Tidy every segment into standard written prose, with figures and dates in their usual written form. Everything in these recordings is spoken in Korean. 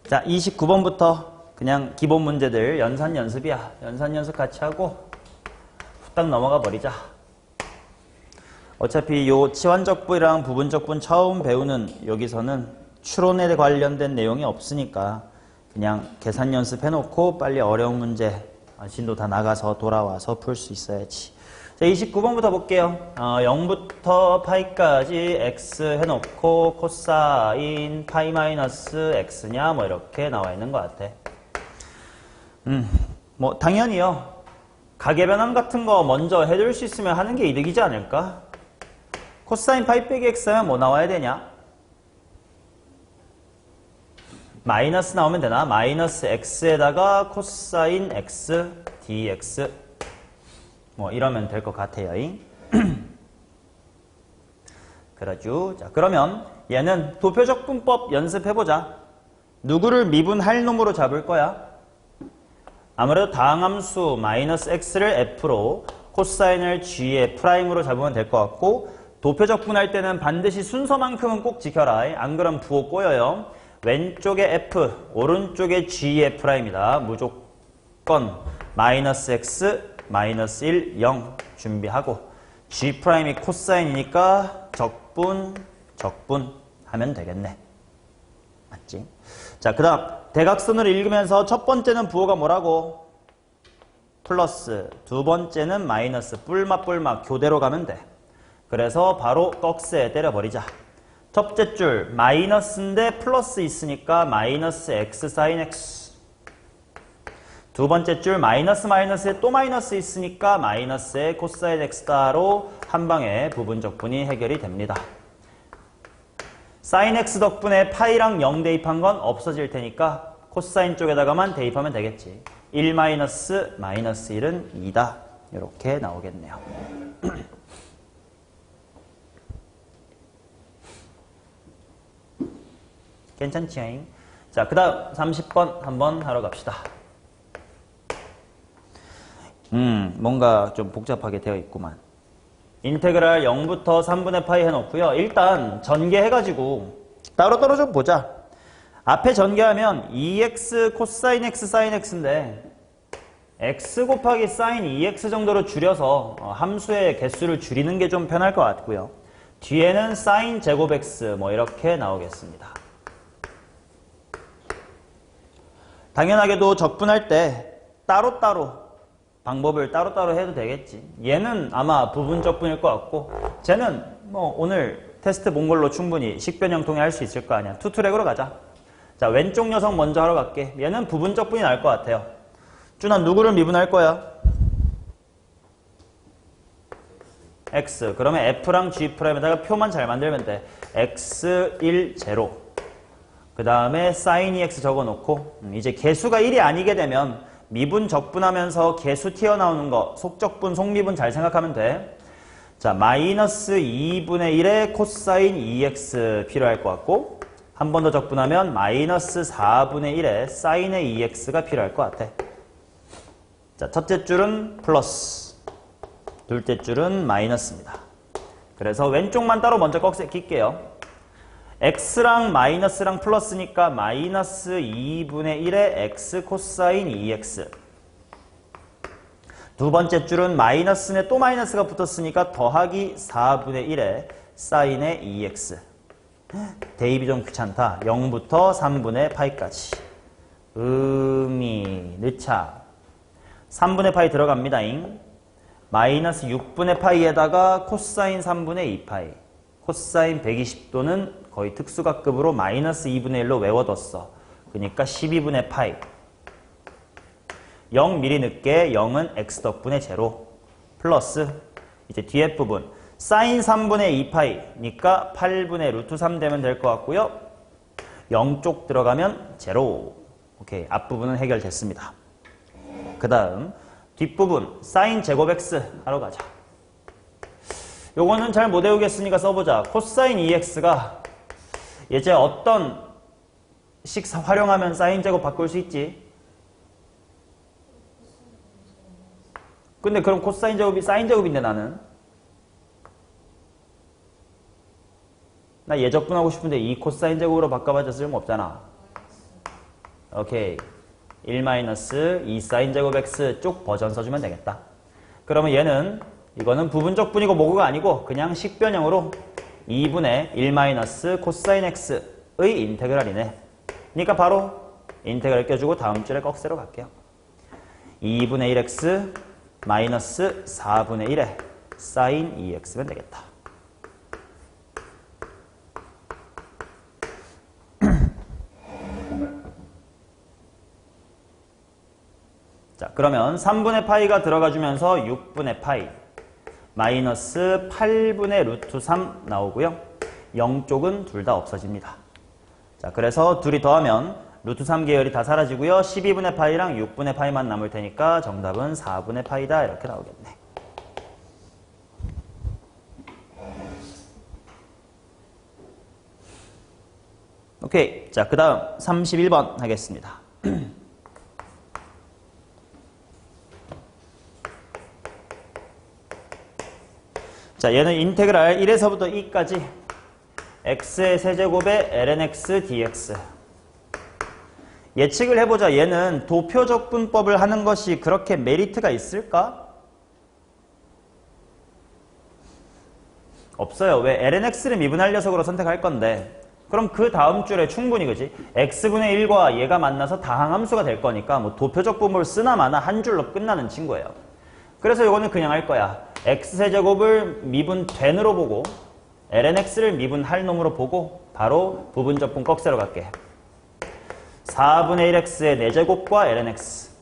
자, 29번부터 그냥 기본 문제들 연산 연습이야. 연산 연습 같이 하고 후딱 넘어가 버리자. 어차피 요 치환적분이랑 부분적분 처음 배우는 여기서는 추론에 관련된 내용이 없으니까 그냥 계산 연습해놓고 빨리 어려운 문제 진도 다 나가서 돌아와서 풀 수 있어야지. 자, 29번부터 볼게요. 0부터 파이까지 x 해놓고 코사인 파이 마이너스 x냐 뭐 이렇게 나와 있는 것 같아. 뭐 당연히요. 가계변환 같은 거 먼저 해줄 수 있으면 하는 게 이득이지 않을까? 코사인 파이 빼기 x 하면 뭐 나와야 되냐? 마이너스 나오면 되나? 마이너스 x에다가 코사인 x dx 뭐 이러면 될 것 같아요. 그러죠. 자, 그러면 얘는 도표적분법 연습해보자. 누구를 미분할 놈으로 잡을 거야? 아무래도 다항함수 마이너스 x를 f로 코사인을 g의 프라임으로 잡으면 될 것 같고, 도표적분할 때는 반드시 순서만큼은 꼭 지켜라. 안 그럼 부호 꼬여요. 왼쪽에 f, 오른쪽에 g의 프라임이다. 무조건 마이너스 x, 마이너스 1, 0 준비하고, g 프라임이 코사인이니까 적분 하면 되겠네. 맞지? 자, 그 다음 대각선을 읽으면서 첫 번째는 부호가 뭐라고? 플러스, 두 번째는 마이너스, 뿔맛 교대로 가면 돼. 그래서 바로 꺽쇠 때려버리자. 첫째 줄 마이너스인데 플러스 있으니까 마이너스 x 사인 x. 두 번째 줄 마이너스에 또 마이너스 있으니까 마이너스의 코사인 x다로 한 방에 부분적분이 해결이 됩니다. 사인 x 덕분에 파이랑 0 대입한 건 없어질 테니까 코사인 쪽에다가만 대입하면 되겠지. 1 마이너스 1은 2다. 이렇게 나오겠네요. 괜찮지? 자, 그 다음 30번 한번 하러 갑시다. 뭔가 좀 복잡하게 되어 있구만. 인테그랄 0부터 3분의 파이 해놓고요. 일단 전개해가지고 따로따로 좀 보자. 앞에 전개하면 2x 코사인 x 사인 x인데 x 곱하기 사인 2x 정도로 줄여서 함수의 개수를 줄이는 게 좀 편할 것 같고요. 뒤에는 사인 제곱 x 뭐 이렇게 나오겠습니다. 당연하게도 적분할 때 따로따로 방법을 따로따로 해도 되겠지. 얘는 아마 부분적분일 것 같고, 쟤는 뭐 오늘 테스트 본 걸로 충분히 식변형통에 할 수 있을 거 아니야. 투트랙으로 가자. 자, 왼쪽 녀석 먼저 하러 갈게. 얘는 부분적분이 나을 것 같아요. 준아, 누구를 미분할 거야? x. 그러면 f랑 g'에다가 표만 잘 만들면 돼. x, 1, 0. 그 다음에 sin 2x 적어놓고, 이제 개수가 1이 아니게 되면 미분 적분하면서 개수 튀어나오는 거 속적분 속미분 잘 생각하면 돼. 자, 마이너스 2분의 1의 코사인 2x 필요할 것 같고, 한 번 더 적분하면 마이너스 4분의 1의 사인의 2x가 필요할 것 같아. 자, 첫째 줄은 플러스, 둘째 줄은 마이너스입니다. 그래서 왼쪽만 따로 먼저 꺽쇠 낄게요. x랑 마이너스랑 플러스니까 마이너스 2분의 1의 x 코사인 2x. 두 번째 줄은 마이너스에 또 마이너스가 붙었으니까 더하기 4분의 1의 사인의 2x. 대입이 좀 귀찮다. 0부터 3분의 파이까지. 넣자. 3분의 파이 들어갑니다잉. 마이너스 6분의 파이에다가 코사인 3분의 2파이. 코사인 120도는 거의 특수각급으로 마이너스 2분의 1로 외워뒀어. 그러니까 12분의 파이. 0mm 늦게 0은 x 덕분에 0. 플러스 이제 뒤에 부분 사인 3분의 2파이니까 8분의 루트 3 되면 될 것 같고요. 0쪽 들어가면 0. 오케이, 앞부분은 해결됐습니다. 그 다음 뒷부분 사인 제곱 x 하러 가자. 요거는 잘 못 외우겠으니까 써보자. 코사인 2x가 예제 어떤 식 활용하면 사인 제곱 바꿀 수 있지? 근데 그럼 코사인 제곱이 사인 제곱인데 나는? 나 예적분하고 싶은데 이 코사인 제곱으로 바꿔봤자 쓸모없잖아. 오케이. 1-2 사인 제곱 x 쪽 버전 써주면 되겠다. 그러면 얘는 이거는 부분적 분이고 뭐고가 아니고 그냥 식변형으로 2분의 1 코사인 x의 인테그랄이네. 그러니까 바로 인테그랄 껴주고 다음 줄에 꺽쇠로 갈게요. 2분의 1x 마이너스 4분의 1에 사인 2x면 되겠다. 자, 그러면 3분의 파이가 들어가주면서 6분의 파이 마이너스 8분의 루트 3 나오고요. 0쪽은 둘 다 없어집니다. 자, 그래서 둘이 더하면 루트 3 계열이 다 사라지고요. 12분의 파이랑 6분의 파이만 남을 테니까 정답은 4분의 파이다 이렇게 나오겠네. 오케이. 자, 그 다음 31번 하겠습니다. 자, 얘는 인테그랄 1에서부터 2까지 x의 세제곱에 lnx dx. 예측을 해보자. 얘는 도표적분법을 하는 것이 그렇게 메리트가 있을까? 없어요. 왜? lnx를 미분할 녀석으로 선택할 건데 그럼 그 다음 줄에 충분히 그지? x분의 1과 얘가 만나서 다항함수가 될 거니까 뭐 도표적분법을 쓰나 마나 한 줄로 끝나는 친구예요. 그래서 이거는 그냥 할 거야. x세제곱을 미분된으로 보고 lnx를 미분할 놈으로 보고 바로 부분적분 꺽쇠로 갈게. 4분의 1x의 4제곱과 lnx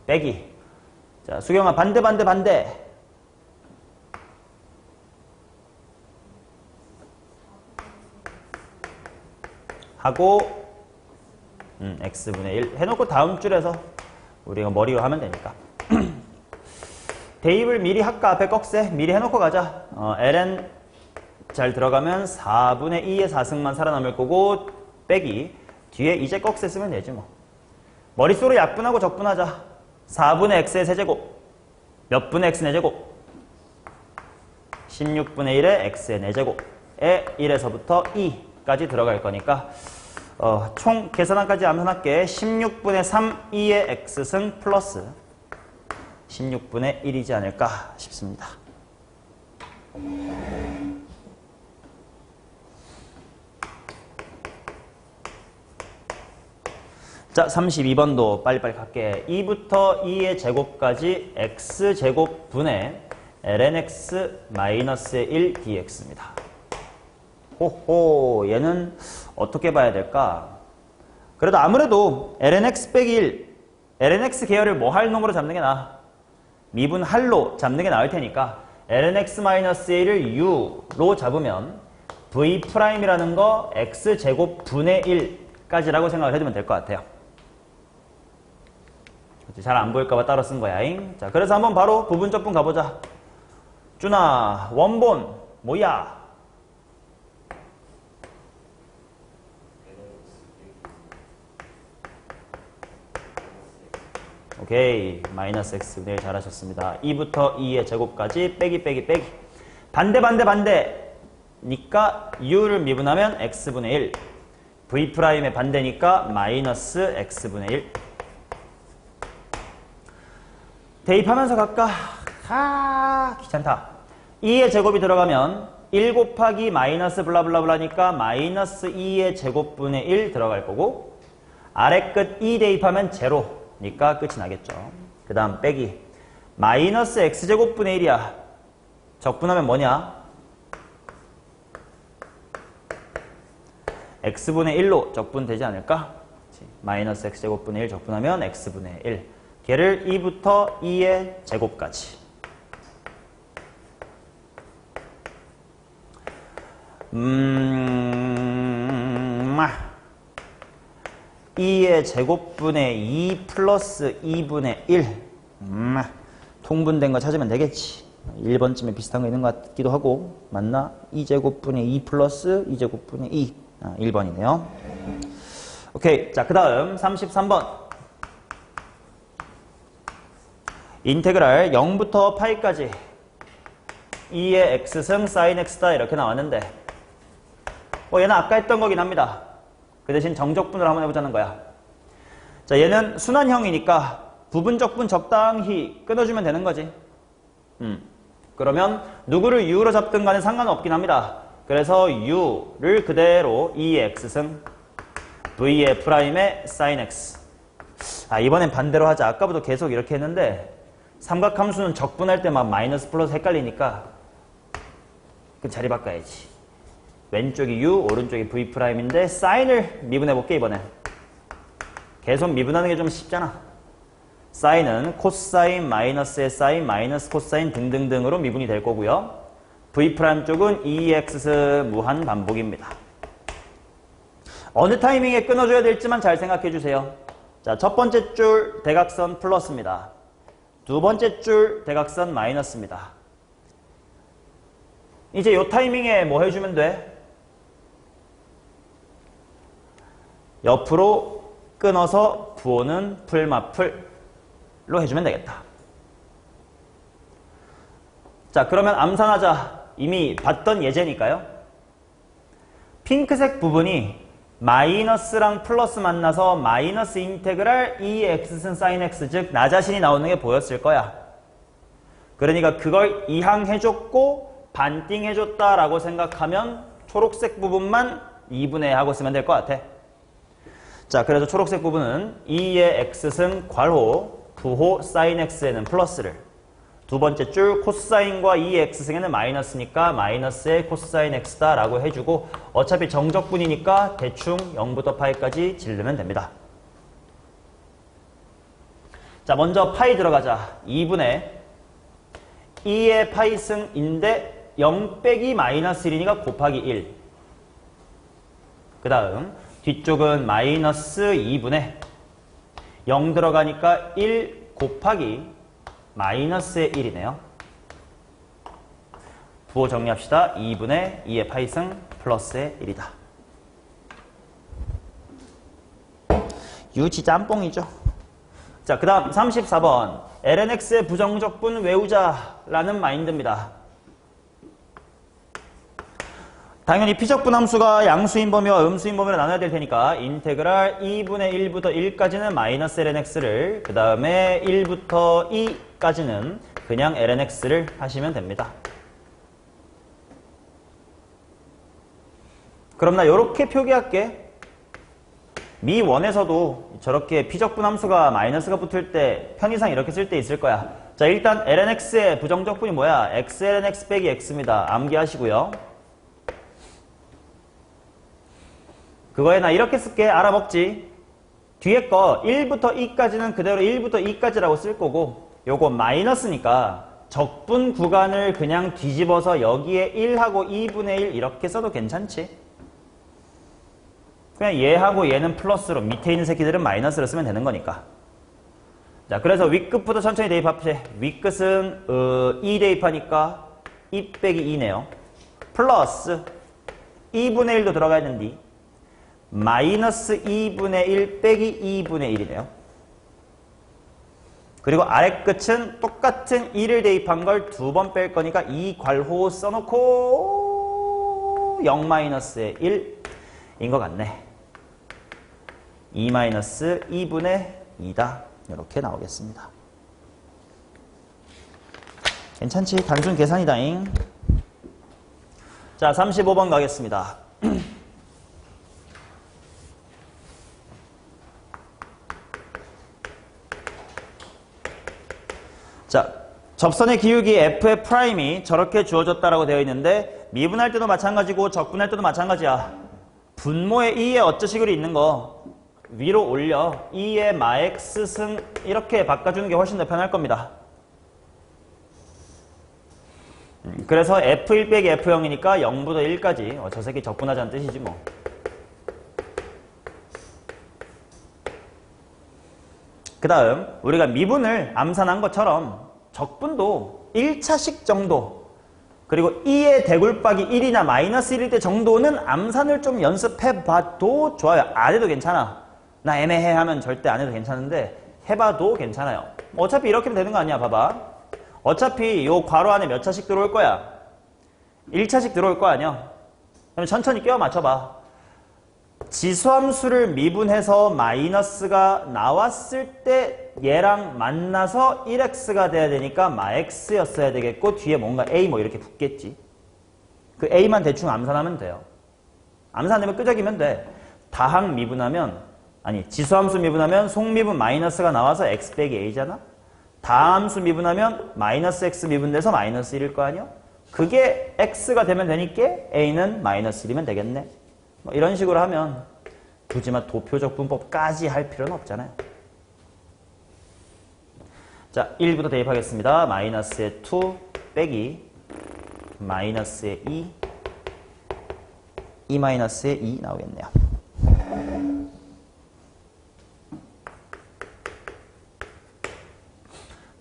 빼기. 자, 수경아 반대 하고 x분의 1 해놓고 다음 줄에서 우리가 머리로 하면 되니까 대입을 미리 할까? 앞에 꺽쇠 미리 해놓고 가자. ln 잘 들어가면 4분의 2의 4승만 살아남을 거고 빼기 뒤에 이제 꺽쇠 쓰면 되지 뭐. 머릿속으로 약분하고 적분하자. 4분의 x의 세제곱 몇 분의 x 4제곱 16분의 1의 x의 4제곱에 1에서부터 2까지 들어갈 거니까 총 계산한까지 암산할게. 16분의 3 2의 x승 플러스 16분의 1이지 않을까 싶습니다. 자, 32번도 빨리빨리 갈게. 2부터 2의 제곱까지 x제곱 분의 lnx-1 dx입니다. 호호, 얘는 어떻게 봐야 될까? 그래도 아무래도 lnx 빼기 1, lnx 계열을 뭐 할 놈으로 잡는 게 나아? 미분할로 잡는 게 나을 테니까 lnx-1을 u로 잡으면 v'이라는 거 x제곱 분의 1까지라고 생각을 해두면 될 것 같아요. 잘 안 보일까봐 따로 쓴 거야. 자, 그래서 한번 바로 부분적분 가보자. 준아, 원본 뭐야? 오케이. 마이너스 x분의 1 잘하셨습니다. 2부터 2의 제곱까지 빼기 반대니까 u를 미분하면 x분의 1 v'의 반대니까 마이너스 x분의 1 대입하면서 갈까? 귀찮다. 2의 제곱이 들어가면 1 곱하기 마이너스 블라블라블라니까 마이너스 2의 제곱분의 1 들어갈 거고 아래 끝 2 대입하면 제로니까 끝이 나겠죠. 그 다음 빼기 마이너스 x제곱분의 1이야. 적분하면 뭐냐? x분의 1로 적분되지 않을까? 마이너스 x제곱분의 1 적분하면 x분의 1 걔를 2부터 2의 제곱까지 2의 제곱분의 2 플러스 2분의 1 통분된 거 찾으면 되겠지. 1번쯤에 비슷한 거 있는 것 같기도 하고 맞나? 2제곱분의 2 플러스 2제곱분의 2 1번이네요. 오케이. 자, 그 다음 33번 인테그랄 0부터 파이까지 2의 x승 사인 x다 이렇게 나왔는데 얘는 아까 했던 거긴 합니다. 그 대신 정적분을 한번 해보자는 거야. 자, 얘는 순환형이니까 부분적분 적당히 끊어주면 되는 거지. 그러면 누구를 u로 잡든 간에 상관은 없긴 합니다. 그래서 u를 그대로 2x승 v의 프라임의 sin x. 아, 이번엔 반대로 하자. 아까부터 계속 이렇게 했는데 삼각함수는 적분할 때 막 마이너스 플러스 헷갈리니까 그 자리 바꿔야지. 왼쪽이 u, 오른쪽이 v 프라임인데 사인을 미분해 볼게 이번엔. 계속 미분하는 게 좀 쉽잖아. 사인은 코사인 마이너스의 사인 마이너스 코사인 등등등으로 미분이 될 거고요. v 프라임 쪽은 2x 무한 반복입니다. 어느 타이밍에 끊어줘야 될지만 잘 생각해 주세요. 자, 첫 번째 줄 대각선 플러스입니다. 두 번째 줄 대각선 마이너스입니다. 이제 요 타이밍에 뭐 해주면 돼? 옆으로 끊어서 부호는 풀마풀로 해주면 되겠다. 자, 그러면 암산하자. 이미 봤던 예제니까요. 핑크색 부분이 마이너스랑 플러스 만나서 마이너스 인테그랄 2x승 sin x, 즉 나 자신이 나오는 게 보였을 거야. 그러니까 그걸 이항해줬고 반띵해줬다라고 생각하면 초록색 부분만 2분의 하고 쓰면 될 것 같아. 자, 그래서 초록색 부분은 2의 x승 괄호 부호 sin x에는 플러스를, 두 번째 줄 코사인과 2의 x승에는 마이너스니까 마이너스의 코사인 x다 라고 해주고, 어차피 정적분이니까 대충 0부터 파이까지 지르면 됩니다. 자, 먼저 파이 들어가자. 2분의 2의 파이승인데 0 빼기 마이너스 1이니까 곱하기 1. 그 다음 뒤쪽은 마이너스 2분의 0 들어가니까 1 곱하기 마이너스의 1이네요. 부호 정리합시다. 2분의 2의 파이승 플러스의 1이다. 유치 짬뽕이죠. 자, 그 다음 34번 lnx의 부정적분 외우자라는 마인드입니다. 당연히 피적분 함수가 양수인 범위와 음수인 범위로 나눠야 될 테니까 인테그랄 2분의 1부터 1까지는 마이너스 lnx를, 그 다음에 1부터 2까지는 그냥 lnx를 하시면 됩니다. 그럼 나 이렇게 표기할게. 미1에서도 저렇게 피적분 함수가 마이너스가 붙을 때 편의상 이렇게 쓸 때 있을 거야. 자, 일단 lnx의 부정적분이 뭐야? xlnx 빼기 x입니다. 암기하시고요. 그거에 나 이렇게 쓸게. 알아먹지. 뒤에 거 1부터 2까지는 그대로 1부터 2까지라고 쓸 거고, 요거 마이너스니까 적분 구간을 그냥 뒤집어서 여기에 1하고 2분의 1 이렇게 써도 괜찮지? 그냥 얘하고 얘는 플러스로, 밑에 있는 새끼들은 마이너스로 쓰면 되는 거니까. 자, 그래서 윗끝부터 천천히 대입합시다. 윗끝은 2 대입하니까 2 빼기 2네요. 플러스 2분의 1도 들어가야 된디. 마이너스 2분의 1 빼기 2분의 1이네요. 그리고 아래 끝은 똑같은 1을 대입한 걸 두 번 뺄 거니까 2 괄호 써놓고 0 마이너스의 1인 것 같네. 2 마이너스 2분의 2다. 이렇게 나오겠습니다. 괜찮지? 단순 계산이다잉. 자, 35번 가겠습니다. 자, 접선의 기울기 f의 프라임이 저렇게 주어졌다라고 되어 있는데 미분할 때도 마찬가지고 적분할 때도 마찬가지야. 분모의 2의 어쩌식으로 있는 거 위로 올려 2의 마x승 이렇게 바꿔주는 게 훨씬 더 편할 겁니다. 그래서 f1 빼기 f0이니까 0부터 1까지 저 새끼 적분하자는 뜻이지 뭐. 그 다음 우리가 미분을 암산한 것처럼 적분도 1차식 정도, 그리고 2의 대굴박이 1이나 마이너스 1일 때 정도는 암산을 좀 연습해봐도 좋아요. 안 해도 괜찮아. 나 애매해 하면 절대 안 해도 괜찮은데 해봐도 괜찮아요. 어차피 이렇게 되는 거 아니야. 봐봐. 어차피 요 괄호 안에 몇 차식 들어올 거야? 1차식 들어올 거 아니야. 그럼 천천히 끼워 맞춰봐. 지수함수를 미분해서 마이너스가 나왔을 때 얘랑 만나서 1x가 돼야 되니까 x였어야 되겠고 뒤에 뭔가 a 뭐 이렇게 붙겠지. 그 a만 대충 암산하면 돼요. 암산 안 되면 끄적이면 돼. 다항 미분하면 아니 지수함수 미분하면 속미분 마이너스가 나와서 x 빼기 a잖아. 다함수 미분하면 마이너스 x 미분돼서 마이너스 1일 거 아니야? 그게 x가 되면 되니까 a는 마이너스 1이면 되겠네. 뭐 이런 식으로 하면 굳이 도표적 분법까지 할 필요는 없잖아요. 자, 1부터 대입하겠습니다. 마이너스의 2 빼기 마이너스의 2 마이너스의 2 나오겠네요.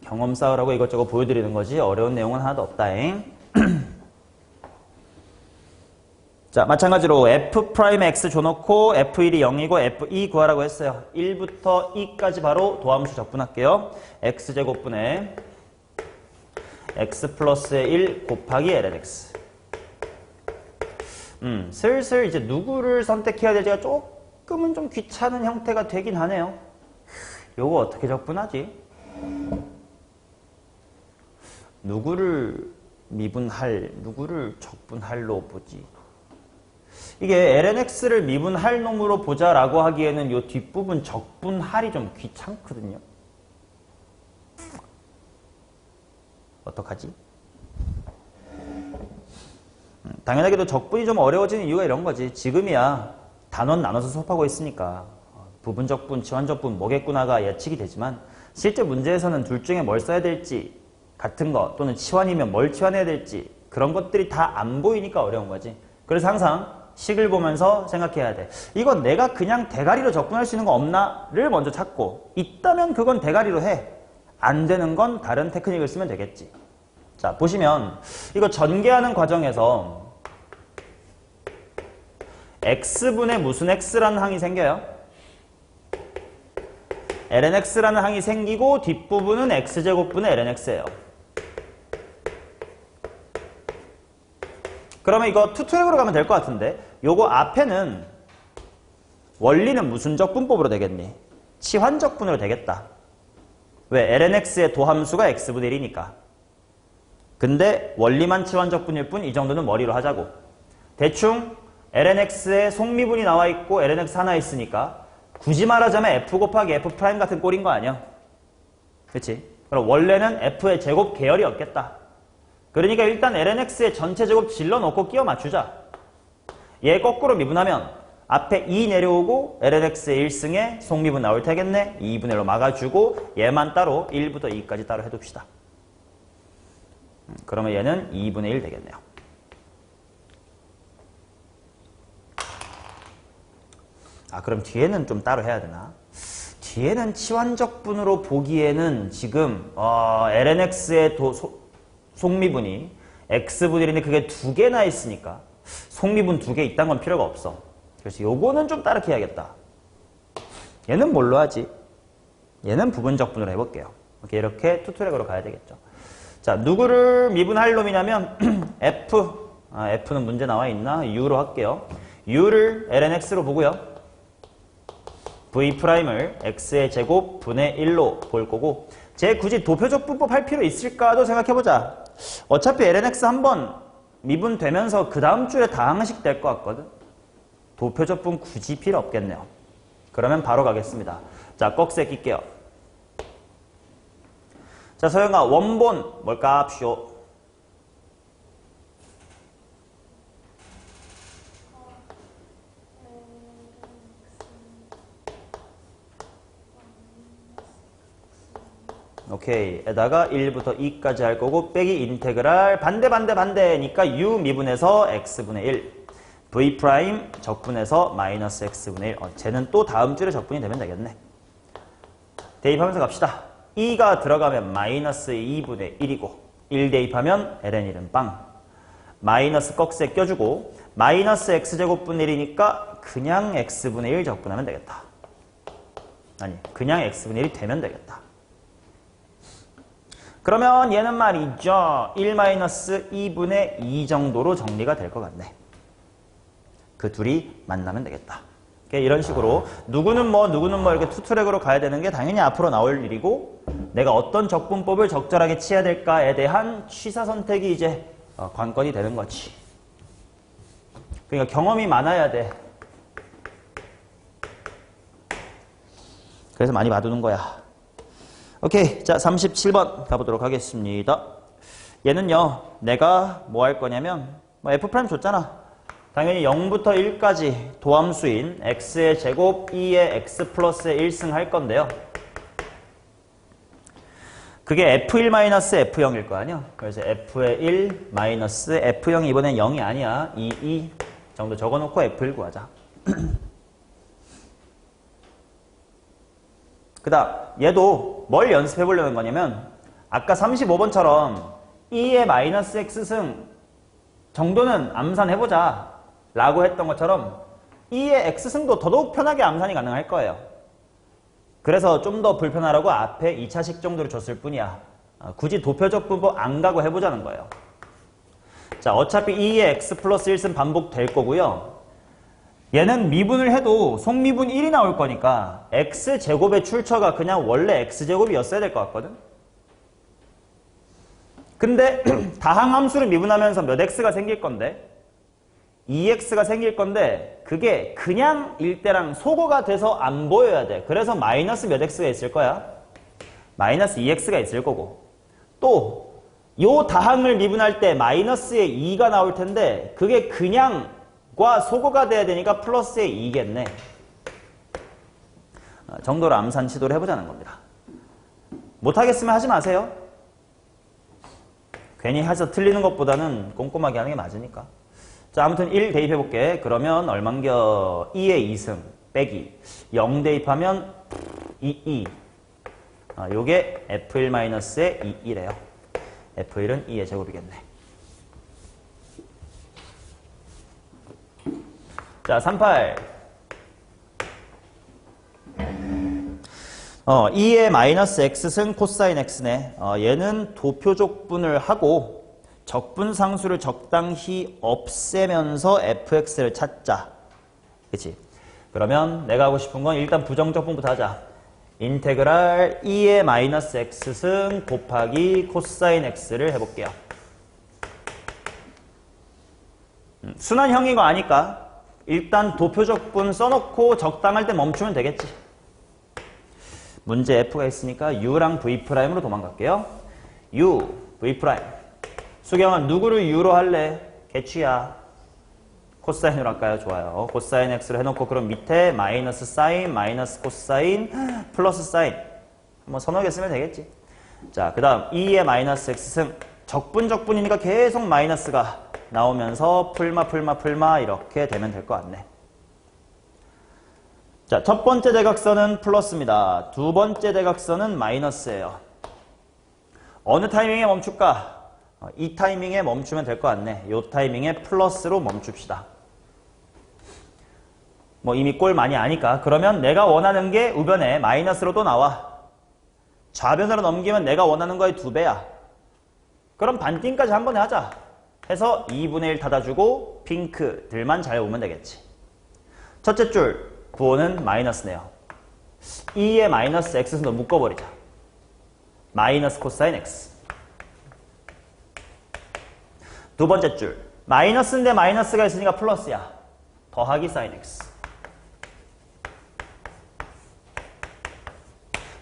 경험 쌓으라고 이것저것 보여드리는 거지 어려운 내용은 하나도 없다잉. 자, 마찬가지로 f'x 줘놓고 f1이 0이고 f2 구하라고 했어요. 1부터 2까지 바로 도함수 적분할게요. x제곱분의 x 플러스의 1 곱하기 lnx. 슬슬 이제 누구를 선택해야 될지가 조금은 좀 귀찮은 형태가 되긴 하네요. 요거 어떻게 적분하지? 누구를 미분할, 누구를 적분할로 보지? 이게 lnx를 미분할 놈으로 보자라고 하기에는 이 뒷부분 적분할이 좀 귀찮거든요. 어떡하지? 당연하게도 적분이 좀 어려워지는 이유가 이런 거지. 지금이야 단원 나눠서 수업하고 있으니까 부분적분, 치환적분 뭐겠구나가 예측이 되지만 실제 문제에서는 둘 중에 뭘 써야 될지 같은 거 또는 치환이면 뭘 치환해야 될지 그런 것들이 다 안 보이니까 어려운 거지. 그래서 항상 식을 보면서 생각해야 돼. 이건 내가 그냥 대가리로 적분할 수 있는 거 없나를 먼저 찾고 있다면 그건 대가리로 해. 안 되는 건 다른 테크닉을 쓰면 되겠지. 자, 보시면 이거 전개하는 과정에서 x분의 무슨 x라는 항이 생겨요. lnx라는 항이 생기고 뒷부분은 x제곱분의 lnx예요. 그러면 이거 투투획으로 가면 될 것 같은데 요거 앞에는 원리는 무슨 적분법으로 되겠니? 치환적분으로 되겠다. 왜? lnx의 도함수가 x분의 1이니까. 근데 원리만 치환적분일 뿐 이 정도는 머리로 하자고. 대충 lnx의 속미분이 나와 있고 lnx 하나 있으니까 굳이 말하자면 f 곱하기 f 프라임 같은 꼴인 거 아니야? 그치? 그럼 원래는 f의 제곱 계열이었겠다. 그러니까 일단 lnx의 전체 제곱 질러놓고 끼워 맞추자. 얘 거꾸로 미분하면 앞에 2 내려오고 lnx의 1승에 속미분 나올 테겠네. 2분의 1로 막아주고 얘만 따로 1부터 2까지 따로 해둡시다. 그러면 얘는 2분의 1 되겠네요. 아, 그럼 뒤에는 좀 따로 해야 되나? 뒤에는 치환적분으로 보기에는 지금 lnx의 속미분이 x분의 1인데 그게 두 개나 있으니까 속미분 두 개 있다는 건 필요가 없어. 그래서 요거는 좀 따르게 해야겠다. 얘는 뭘로 하지? 얘는 부분적분으로 해볼게요. 이렇게 투트랙으로 가야 되겠죠. 자, 누구를 미분할 놈이냐면 f는 문제 나와 있나? u로 할게요. u를 lnx로 보고요. v'을 x의 제곱 분의 1로 볼 거고 쟤 굳이 도표적 분법 할 필요 있을까도 생각해보자. 어차피 lnx 한번 미분되면서 그 다음 주에 다항식 될 것 같거든. 도표적 분 굳이 필요 없겠네요. 그러면 바로 가겠습니다. 자, 꺽쇠 낄게요. 자, 서영아, 원본 뭘까? 합시오. 오케이. 에다가 1부터 2까지 할 거고 빼기 인테그랄 반대니까 u 미분해서 x분의 1 v 프라임 적분해서 마이너스 x분의 1 쟤는 또 다음 줄에 적분이 되면 되겠네. 대입하면서 갑시다. 2가 들어가면 마이너스 2분의 1이고 1 대입하면 ln1은 빵. 마이너스 꺽쇠 껴주고 마이너스 x제곱분의 1이니까 그냥 x분의 1 적분하면 되겠다. 아니, 그냥 x분의 1이 되면 되겠다. 그러면 얘는 말이죠. 1-2분의 2 정도로 정리가 될 것 같네. 그 둘이 만나면 되겠다. 이런 식으로 누구는 뭐 이렇게 투트랙으로 가야 되는 게 당연히 앞으로 나올 일이고 내가 어떤 적분법을 적절하게 취해야 될까에 대한 취사 선택이 이제 관건이 되는 거지. 그러니까 경험이 많아야 돼. 그래서 많이 봐두는 거야. 오케이. 자, 37번 가보도록 하겠습니다. 얘는요, 내가 뭐 할 거냐면, F' 줬잖아. 당연히 0부터 1까지 도함수인 x의 제곱 2의 x 플러스의 1승 할 건데요. 그게 f1-f0일 거 아니야? 그래서 f의 1 마이너스 f0이 이번엔 0이 아니야. 2 정도 적어놓고 f1 구하자. 그 다음 얘도 뭘 연습해 보려는 거냐면 아까 35번처럼 2의 마이너스 x승 정도는 암산해보자 라고 했던 것처럼 2의 x승도 더더욱 편하게 암산이 가능할 거예요. 그래서 좀 더 불편하라고 앞에 2차식 정도로 줬을 뿐이야. 굳이 도표적 분법 안 가고 해보자는 거예요. 자, 어차피 2의 x 플러스 1승 반복될 거고요. 얘는 미분을 해도 속미분 1이 나올 거니까 x제곱의 출처가 그냥 원래 x제곱이었어야 될 것 같거든. 근데 다항함수를 미분하면서 몇 x가 생길 건데 2x가 생길 건데 그게 그냥 일대랑 소거가 돼서 안 보여야 돼. 그래서 마이너스 몇 x가 있을 거야? 마이너스 2x가 있을 거고 또 요 다항을 미분할 때 마이너스의 2가 나올 텐데 그게 그냥과 소거가 돼야 되니까 플러스의 2겠네. 정도로 암산 시도를 해보자는 겁니다. 못하겠으면 하지 마세요. 괜히 해서 틀리는 것보다는 꼼꼼하게 하는 게 맞으니까. 자, 아무튼 1 대입해볼게. 그러면 얼만겨 2의 2승 빼기 0 대입하면 2. 요게 f1-의 2래요. f1은 2의 제곱이겠네. 자, 38. 2의 마이너스 x승 코사인 x네. 얘는 도표적분을 하고 적분상수를 적당히 없애면서 fx를 찾자. 그치? 그러면 내가 하고 싶은 건 일단 부정적분부터 하자. 인테그랄 2의 마이너스 x승 곱하기 코사인 x를 해볼게요. 순환형인 거 아니까 일단 도표적분 써놓고 적당할 때 멈추면 되겠지. 문제 f가 있으니까 u랑 v'으로 도망갈게요. u, v'. 수경은 누구를 u로 할래? 개취야. 코사인으로 할까요? 좋아요. 코사인 x로 해놓고 그럼 밑에 마이너스 사인, 마이너스 코사인, 플러스 사인. 한번 서너게 쓰면 되겠지. 자, 그 다음 2의 마이너스 x승. 적분이니까 계속 마이너스가 나오면서 풀마 이렇게 되면 될 것 같네. 자, 첫 번째 대각선은 플러스입니다. 두 번째 대각선은 마이너스예요. 어느 타이밍에 멈출까? 이 타이밍에 멈추면 될 것 같네. 이 타이밍에 플러스로 멈춥시다. 뭐 이미 꼴 많이 아니까. 그러면 내가 원하는 게 우변에 마이너스로 또 나와. 좌변으로 넘기면 내가 원하는 거의 2배야. 그럼 반띵까지 한 번에 하자. 해서 2분의 1 닫아주고 핑크들만 잘 오면 되겠지. 첫째 줄 부호는 마이너스네요. 2의 마이너스 x승도 묶어버리자. 마이너스 코사인 x. 두 번째 줄 마이너스인데 마이너스가 있으니까 플러스야. 더하기 사인 x.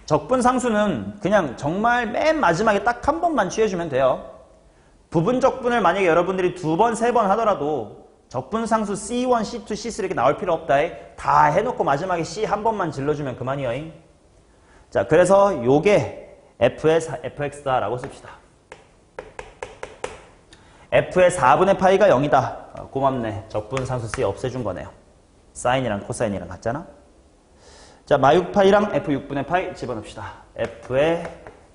적분상수는 그냥 정말 맨 마지막에 딱 한 번만 취해주면 돼요. 부분적분을 만약에 여러분들이 2번, 3번 하더라도 적분상수 C1, C2, C3 이렇게 나올 필요 없다. 다 해놓고 마지막에 C 한 번만 질러주면 그만이요. 자, 그래서 요게 fx다라고 씁시다. f의 4분의 파이가 0이다. 고맙네. 적분상수 C 없애준 거네요. 사인이랑 코사인이랑 같잖아. 자, 마6파이랑 f6분의 파이 집어넣읍시다. f의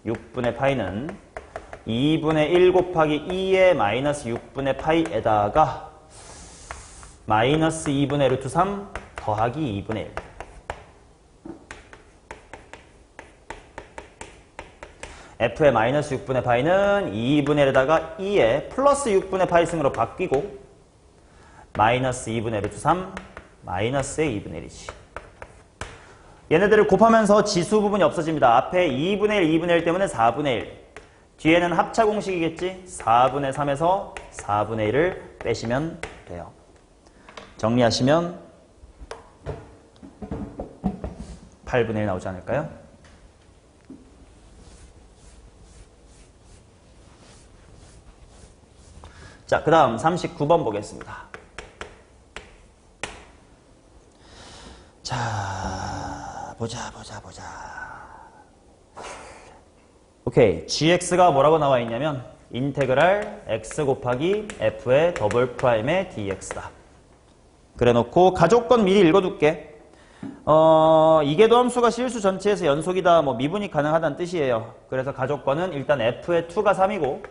6분의 파이는 2분의 1 곱하기 2의 마이너스 6분의 파이에다가 마이너스 2분의 루트 3 더하기 2분의 1. f의 마이너스 6분의 파이는 2분의 1에다가 2의 플러스 6분의 파이 승으로 바뀌고 마이너스 2분의 루트 3 마이너스의 2분의 1이지. 얘네들을 곱하면서 지수 부분이 없어집니다. 앞에 2분의 1, 2분의 1 때문에 4분의 1. 뒤에는 합차 공식이겠지? 4분의 3에서 4분의 1을 빼시면 돼요. 정리하시면 8분의 1 나오지 않을까요? 자, 그 다음 39번 보겠습니다. 자, 보자. 오케이, gx가 뭐라고 나와 있냐면 인테그랄 x 곱하기 f의 더블 프라임의 dx다. 그래 놓고 가족권 미리 읽어둘게. 이계도함수가 실수 전체에서 연속이다, 뭐 미분이 가능하다는 뜻이에요. 그래서 가족권은 일단 f의 2가 3이고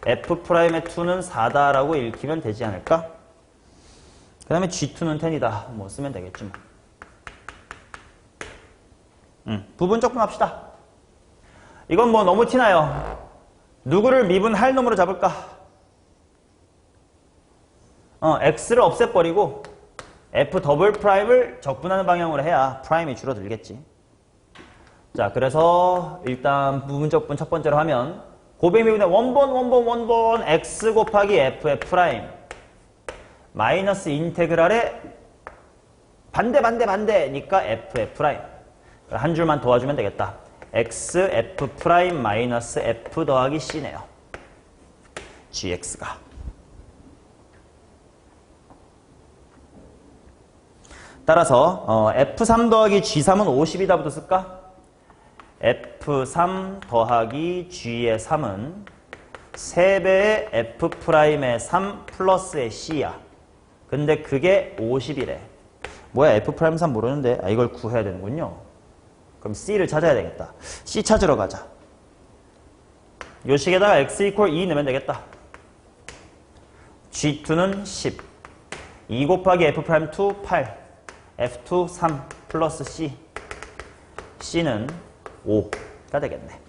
f 프라임의 2는 4다라고 읽히면 되지 않을까? 그 다음에 g2는 10이다. 뭐 쓰면 되겠지 뭐. 부분적분 합시다. 이건 뭐 너무 티나요. 누구를 미분할 놈으로 잡을까? x를 없애버리고 f 더블 프라임을 적분하는 방향으로 해야 프라임이 줄어들겠지. 자, 그래서 일단 부분적분 첫 번째로 하면 고백 미분의 원본 x 곱하기 f의 프라임 마이너스 인테그랄의 반대니까 f의 프라임. 한 줄만 도와주면 되겠다. x f 프라임 마이너스 f 더하기 c네요. gx가. 따라서 f3 더하기 g3은 50이다부터 쓸까? f3 더하기 g의 3은 3배의 f 프라임의 3 플러스의 c야. 근데 그게 50이래. 뭐야, f 프라임 3 모르는데? 아, 이걸 구해야 되는군요. 그럼 c를 찾아야 되겠다. c 찾으러 가자. 요 식에다가 x 이퀄 2 넣으면 되겠다. g2는 10. 2 곱하기 f 프라임 2, 8. f2, 3 플러스 c. c는 5가 되겠네.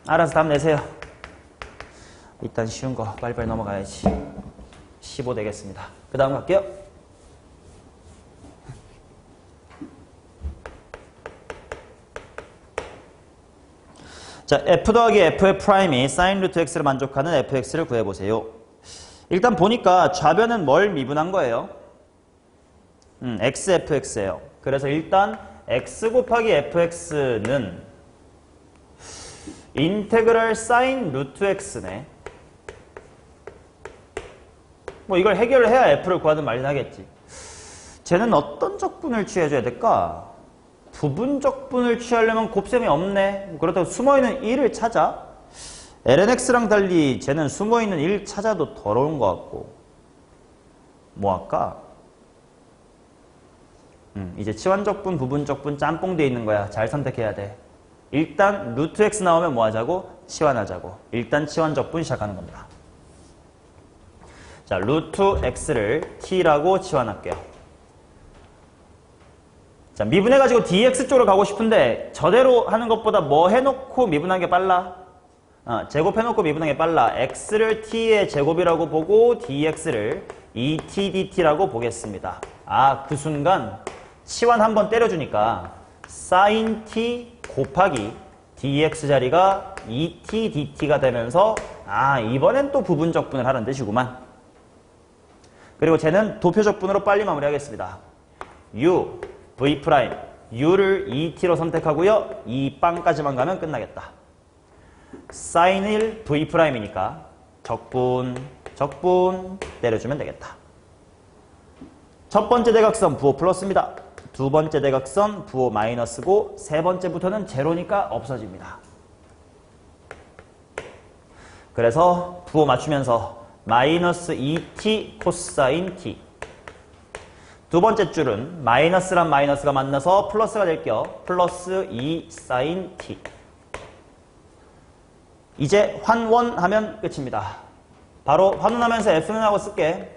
알아서 답 내세요. 일단 쉬운 거 빨리빨리 넘어가야지. 15 되겠습니다. 그 다음 갈게요. 자, f 더하기 f의 프라임이 사인 루트 x를 만족하는 fx를 구해보세요. 일단 보니까 좌변은 뭘 미분한 거예요? x, fx예요. 그래서 일단 x 곱하기 fx는 인테그랄 사인 루트 x네. 뭐 이걸 해결을 해야 f를 구하든 말든 하겠지. 쟤는 어떤 적분을 취해줘야 될까? 부분적분을 취하려면 곱셈이 없네. 그렇다고 숨어있는 1을 찾아? lnx랑 달리 쟤는 숨어있는 1 찾아도 더러운 것 같고. 뭐 할까? 이제 치환적분, 부분적분 짬뽕 돼 있는 거야. 잘 선택해야 돼. 일단 루트 x 나오면 뭐 하자고? 치환하자고. 일단 치환적분 시작하는 겁니다. 자, 루트 x를 t라고 치환할게요. 자, 미분해가지고 dx 쪽으로 가고 싶은데 저대로 하는 것보다 뭐 해놓고 미분하는 게 빨라? 제곱해놓고 미분하는 게 빨라. x를 t의 제곱이라고 보고 dx를 2t dt라고 보겠습니다. 아, 그 순간 치환 한번 때려주니까 sin t 곱하기 dx 자리가 2t dt가 되면서 아, 이번엔 또 부분적분을 하는 뜻이구만. 그리고 쟤는 도표적분으로 빨리 마무리하겠습니다. u v 프라임 u를 2t로 선택하고요. 2빵까지만 가면 끝나겠다. sin 1 v 프라임이니까 적분 때려주면 되겠다. 첫 번째 대각선 부호 플러스입니다. 두 번째 대각선 부호 마이너스고 세 번째부터는 제로니까 없어집니다. 그래서 부호 맞추면서 마이너스 2t 코사인 t. 두 번째 줄은 마이너스랑 마이너스가 만나서 플러스가 될게요. 플러스 2 사인 t. 이제 환원하면 끝입니다. 바로 환원하면서 f는 하고 쓸게.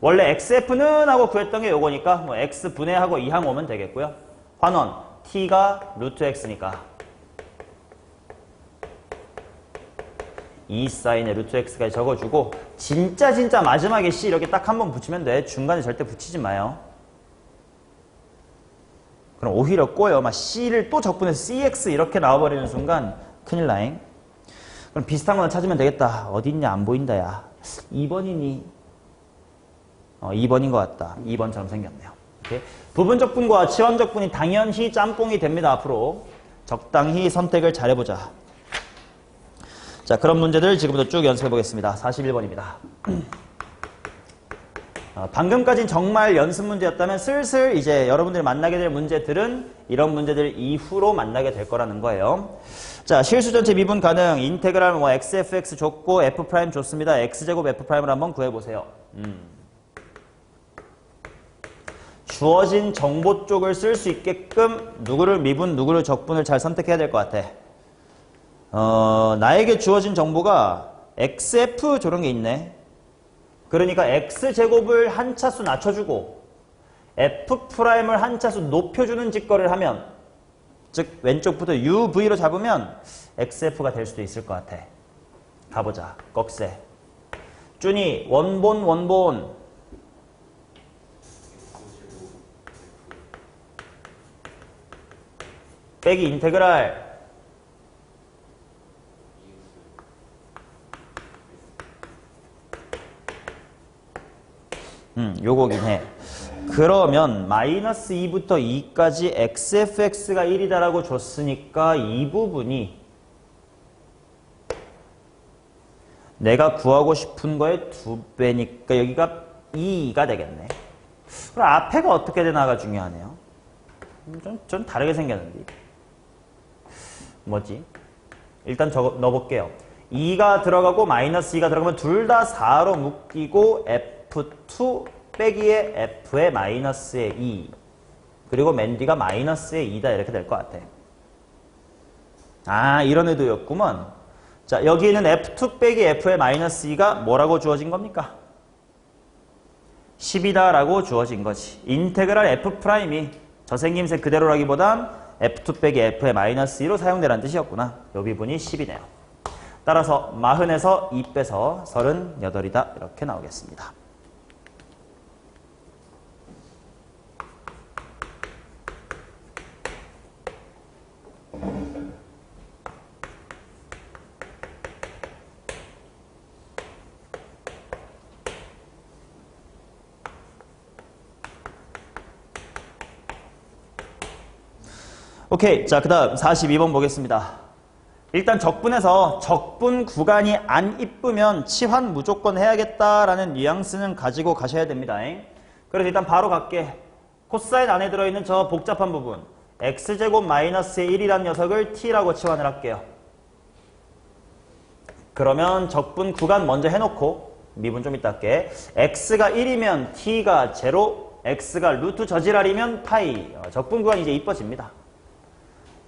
원래 xf는 하고 구했던 게 요거니까 뭐 x분의 하고 2항 오면 되겠고요. 환원 t가 루트 x니까 2 사인의 루트 x까지 적어주고 진짜 마지막에 c 이렇게 딱 한 번 붙이면 돼. 중간에 절대 붙이지 마요. 그럼 오히려 꼬여. 막 c를 또 적분해서 cx 이렇게 나와버리는 순간 큰일 나잉. 그럼 비슷한 거나 찾으면 되겠다. 어디 있냐 안 보인다 야. 2번이니? 2번인 것 같다. 2번처럼 생겼네요. 이렇게. 부분적분과 치환적분이 당연히 짬뽕이 됩니다. 앞으로 적당히 선택을 잘해보자. 자, 그런 문제들 지금부터 쭉 연습해 보겠습니다. 41번입니다. 방금까진 정말 연습 문제였다면 슬슬 이제 여러분들이 만나게 될 문제들은 이런 문제들 이후로 만나게 될 거라는 거예요. 자, 실수 전체 미분 가능. 인테그랄 뭐 xfx 줬고 f' 줬습니다. x제곱 f'을 한번 구해보세요. 주어진 정보 쪽을 쓸 수 있게끔 누구를 미분, 누구를 적분을 잘 선택해야 될 것 같아. 나에게 주어진 정보가 xf 저런 게 있네. 그러니까 x제곱을 한 차수 낮춰주고 f'을 한 차수 높여주는 직거래를 하면, 즉 왼쪽부터 uv로 잡으면 xf가 될 수도 있을 것 같아. 가보자. 꺽쇠. 준이 원본 빼기 인테그랄 요거긴 해. 그러면 마이너스 2부터 2까지 xfx가 1이다라고 줬으니까 이 부분이 내가 구하고 싶은 거의 2배니까 여기가 2가 되겠네. 그럼 앞에가 어떻게 되나가 중요하네요. 좀 다르게 생겼는데. 뭐지? 일단 넣어볼게요. 2가 들어가고 마이너스 2가 들어가면 둘 다 4로 묶이고 F2 빼기에 F의 마이너스의 2 그리고 맨 뒤가 마이너스의 2다 이렇게 될 것 같아. 아, 이런 의도였구먼. 자, 여기는 F2 빼기 F의 마이너스 2가 뭐라고 주어진 겁니까? 10이다 라고 주어진 거지. 인테그랄 F'이 저 생김새 그대로라기보단 F2 빼기 F의 마이너스 2로 사용되라는 뜻이었구나. 요 비분이 10이네요. 따라서 40에서 2 빼서 38이다. 이렇게 나오겠습니다. 오케이. 자, 그 다음 42번 보겠습니다. 일단 적분에서 적분 구간이 안 이쁘면 치환 무조건 해야겠다라는 뉘앙스는 가지고 가셔야 됩니다. 그래서 일단 바로 갈게. 코사인 안에 들어있는 저 복잡한 부분 x제곱 마이너스의 1이라는 녀석을 t라고 치환을 할게요. 그러면 적분 구간 먼저 해놓고 미분 좀 이따 할게. x가 1이면 t가 0, x가 루트 저지랄이면 파이. 적분 구간이 이제 이뻐집니다.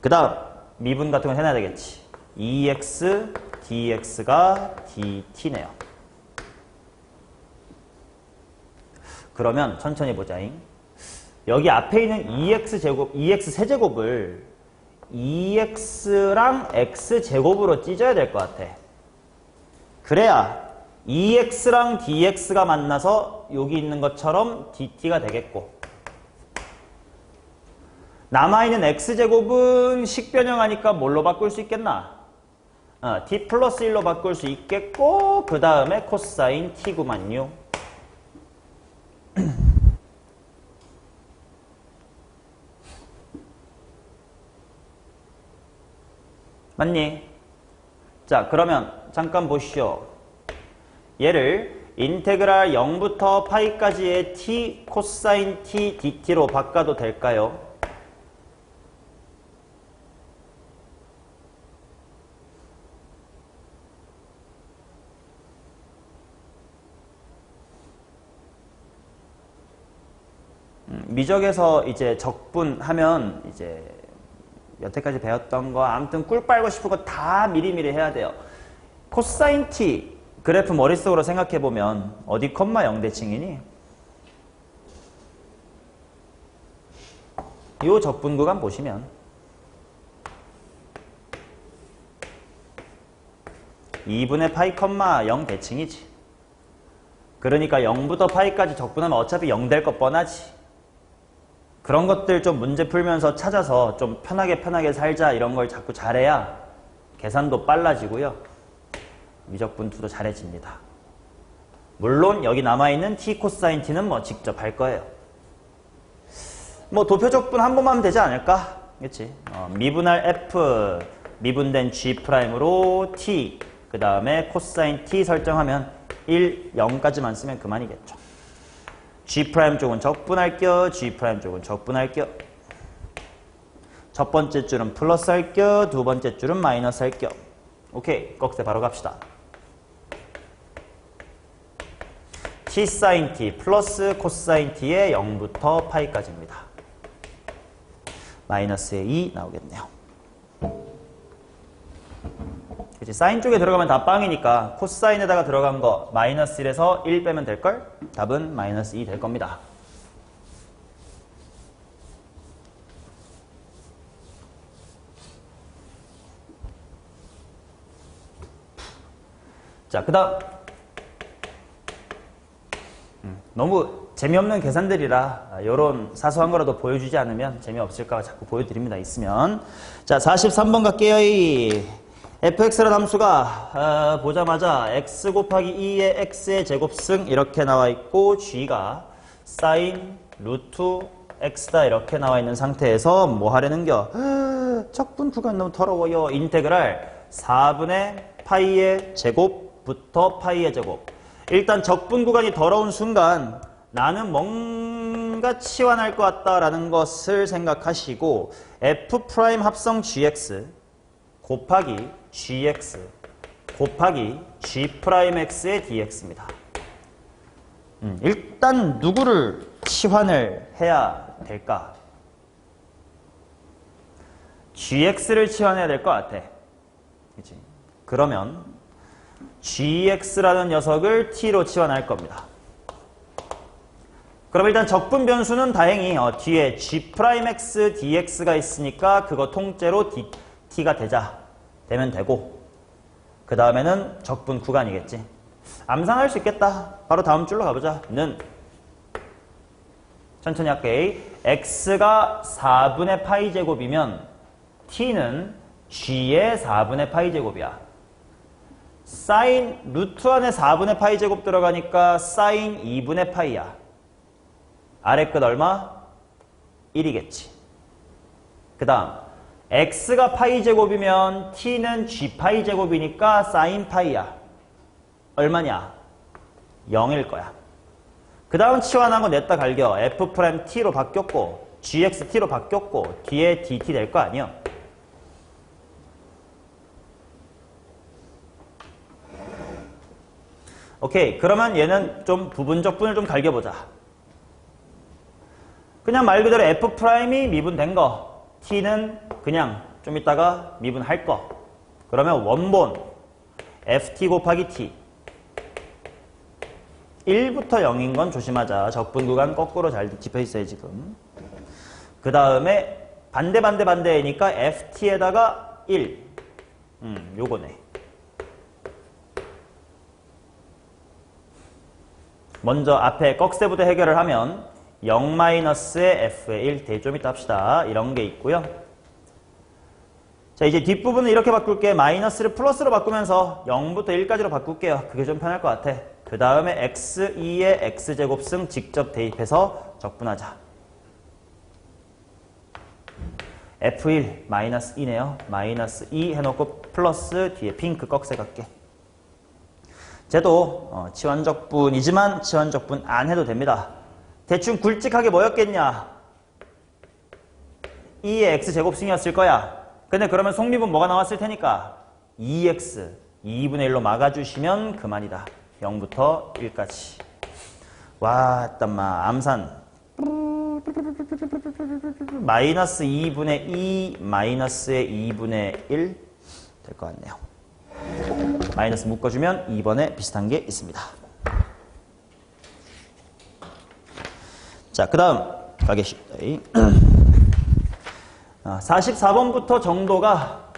그 다음 미분 같은 건 해놔야 되겠지. 2x dx가 dt네요. 그러면 천천히 보자잉. 여기 앞에 있는 2x 세제곱을 2x랑 x제곱으로 찢어야 될 것 같아. 그래야 2x랑 dx가 만나서 여기 있는 것처럼 dt가 되겠고, 남아있는 x제곱은 식변형하니까 뭘로 바꿀 수 있겠나? t 플러스 1로 바꿀 수 있겠고, 그 다음에 코사인 t구만요. 맞니? 자, 그러면 잠깐 보시오. 얘를 인테그랄 0부터 파이까지의 t 코사인 t dt로 바꿔도 될까요? 미적에서 이제 적분하면 이제 여태까지 배웠던 거 아무튼 꿀 빨고 싶은 거 다 미리미리 해야 돼요. 코사인 t 그래프 머릿속으로 생각해보면 어디 콤마 0대칭이니? 이 적분 구간 보시면 2분의 파이, 0 대칭이지. 그러니까 0부터 파이까지 적분하면 어차피 0 될 거 뻔하지. 그런 것들 좀 문제 풀면서 찾아서 좀 편하게 살자 이런 걸 자꾸 잘해야 계산도 빨라지고요. 미적분투도 잘해집니다. 물론 여기 남아있는 t 코사인 t는 뭐 직접 할 거예요. 뭐 도표적분 한 번만 하면 되지 않을까? 그치? 미분할 f 미분된 g'으로 t 그 다음에 코사인 t 설정하면 1, 0까지만 쓰면 그만이겠죠. g' 쪽은 적분할게요. g' 쪽은 적분할게요. 첫 번째 줄은 플러스 할게요. 두 번째 줄은 마이너스 할게요. 오케이. 꺽쇠 바로 갑시다. t 사인 t 플러스 코사인 t의 0부터 파이까지입니다. 마이너스의 2 나오겠네요. 그치? 사인 쪽에 들어가면 다 빵이니까 코사인에다가 들어간 거 마이너스 1에서 1 빼면 될걸? 답은 마이너스 2 될 겁니다. 자, 그 다음 너무 재미없는 계산들이라 요런 사소한 거라도 보여주지 않으면 재미없을까 자꾸 보여드립니다. 있으면. 자, 43번 갈게요. fx라는 함수가 보자마자 x 곱하기 2의 x의 제곱승 이렇게 나와 있고 g가 사인 루트 x다 이렇게 나와 있는 상태에서 뭐 하려는겨? 적분 구간 너무 더러워요. 인테그랄 4분의 파이의 제곱부터 파이의 제곱. 일단 적분 구간이 더러운 순간 나는 뭔가 치환할 것 같다라는 것을 생각하시고 f' 합성 gx 곱하기 gx 곱하기 g'x의 dx입니다. 일단 누구를 치환을 해야 될까? gx를 치환해야 될 것 같아. 그치? 그러면 gx라는 녀석을 t로 치환할 겁니다. 그럼 일단 적분 변수는 다행히 뒤에 g'x dx가 있으니까 그거 통째로 t가 되면 되고 그 다음에는 적분 구간이겠지. 암산할 수 있겠다. 바로 다음 줄로 가보자. 는 천천히 할게. x가 4분의 파이 제곱이면 t는 g의 4분의 파이 제곱이야. 사인 루트 안에 4분의 파이 제곱 들어가니까 사인 2분의 파이야. 아래 끝 얼마? 1이겠지. 그 다음 x가 파이 제곱이면 t는 g 파이 제곱이니까 사인 파이야. 얼마냐? 0일 거야. 그 다음 치환한 거 냈다 갈겨. f' t로 바뀌었고 gx t로 바뀌었고 뒤에 dt 될 거 아니야. 오케이. 그러면 얘는 좀 부분적분을 좀 갈겨보자. 그냥 말 그대로 f'이 미분된 거, t는 그냥 좀 이따가 미분할 거. 그러면 원본 ft 곱하기 t 1부터 0인 건 조심하자. 적분 구간 거꾸로 잘 짚혀 있어요 지금. 그 다음에 반대니까 ft에다가 1 요거네. 먼저 앞에 꺽쇠부터 해결을 하면 0-의 f의 1 대입 좀 이따 합시다. 이런 게 있고요. 자, 이제 뒷부분은 이렇게 바꿀게. 마이너스를 플러스로 바꾸면서 0부터 1까지로 바꿀게요. 그게 좀 편할 것 같아. 그 다음에 x2의 x제곱승 직접 대입해서 적분하자. f1 마이너스 2네요. 마이너스 2 해놓고 플러스 뒤에 핑크 꺽쇠 갈게. 쟤도 치환적분이지만 치환적분 안 해도 됩니다. 대충 굵직하게 뭐였겠냐? 2의 x제곱승이었을 거야. 근데 그러면 속미분 뭐가 나왔을 테니까 2x 2분의 1로 막아주시면 그만이다. 0부터 1까지. 와, 땀마 암산. 마이너스 2분의 2 마이너스의 2분의 1 될 것 같네요. 마이너스 묶어주면 2번에 비슷한 게 있습니다. 자, 그 다음 가겠습니다. 44번부터 정도가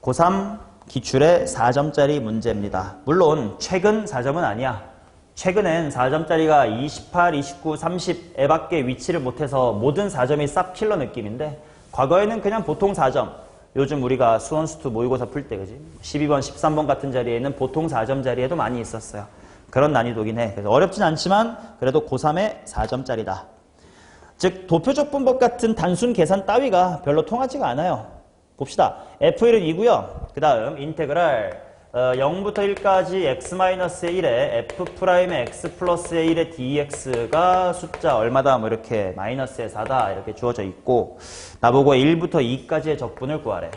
고3 기출의 4점짜리 문제입니다. 물론 최근 4점은 아니야. 최근엔 4점짜리가 28, 29, 30에 밖에 위치를 못해서 모든 4점이 쌉킬러 느낌인데 과거에는 그냥 보통 4점. 요즘 우리가 수원수투 모의고사 풀 때 그지? 12번, 13번 같은 자리에는 보통 4점 자리에도 많이 있었어요. 그런 난이도긴 해. 그래서 어렵진 않지만 그래도 고3의 4점짜리다. 즉 도표적분법 같은 단순 계산 따위가 별로 통하지가 않아요. 봅시다. F1은 2고요. 그 다음 인테그랄 0부터 1까지 x-1의 F'의 x 플러스의 1의 dx가 숫자 얼마다 뭐 이렇게 마이너스의 4다 이렇게 주어져 있고 나보고 1부터 2까지의 적분을 구하래.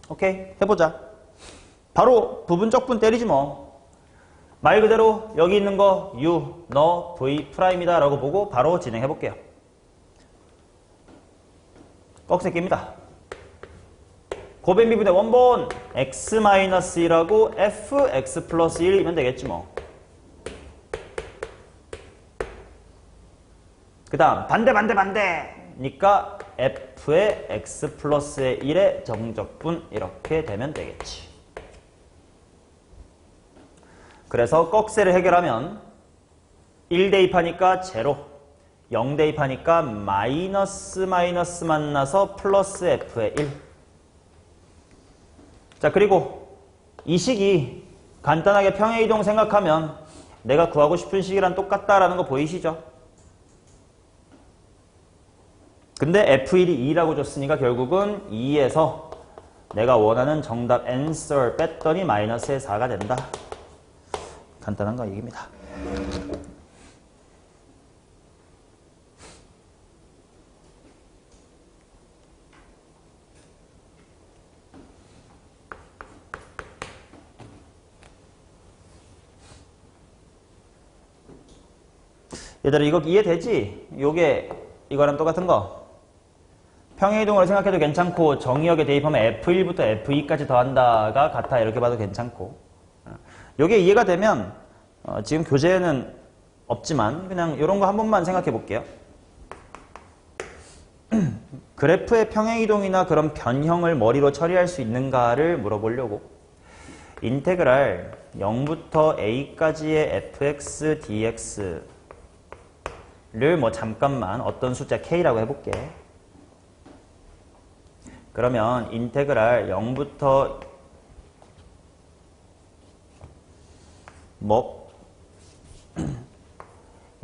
오케이 해보자. 바로 부분적분 때리지 뭐. 말 그대로 여기 있는 거 u, 너, v'이다 라고 보고 바로 진행해 볼게요. 꺽쇠끼입니다. 고변 미분의 원본 x-1하고 fx 플러스 1이면 되겠지 뭐. 그 다음 반대니까 f의 x 플러스의 1의 정적분 이렇게 되면 되겠지. 그래서 꺽쇠를 해결하면 1 대입하니까 제로, 0 대입하니까 마이너스 만나서 플러스 f의 1. 자, 그리고 이 식이 간단하게 평행이동 생각하면 내가 구하고 싶은 식이랑 똑같다라는 거 보이시죠? 근데 F1이 2라고 줬으니까 결국은 2에서 내가 원하는 정답 answer 뺐더니 마이너스의 4가 된다. 간단한 거 얘기입니다. 얘들아 이거 이해되지? 요게 이거랑 똑같은 거. 평행이동으로 생각해도 괜찮고 정의역에 대입하면 F1부터 F2까지 더한다가 같아 이렇게 봐도 괜찮고 요게 이해가 되면 지금 교재에는 없지만 그냥 이런 거 한 번만 생각해 볼게요. 그래프의 평행이동이나 그런 변형을 머리로 처리할 수 있는가를 물어보려고 인테그랄 0부터 a까지의 fx dx를 뭐 잠깐만 어떤 숫자 k라고 해볼게. 그러면 인테그랄 0부터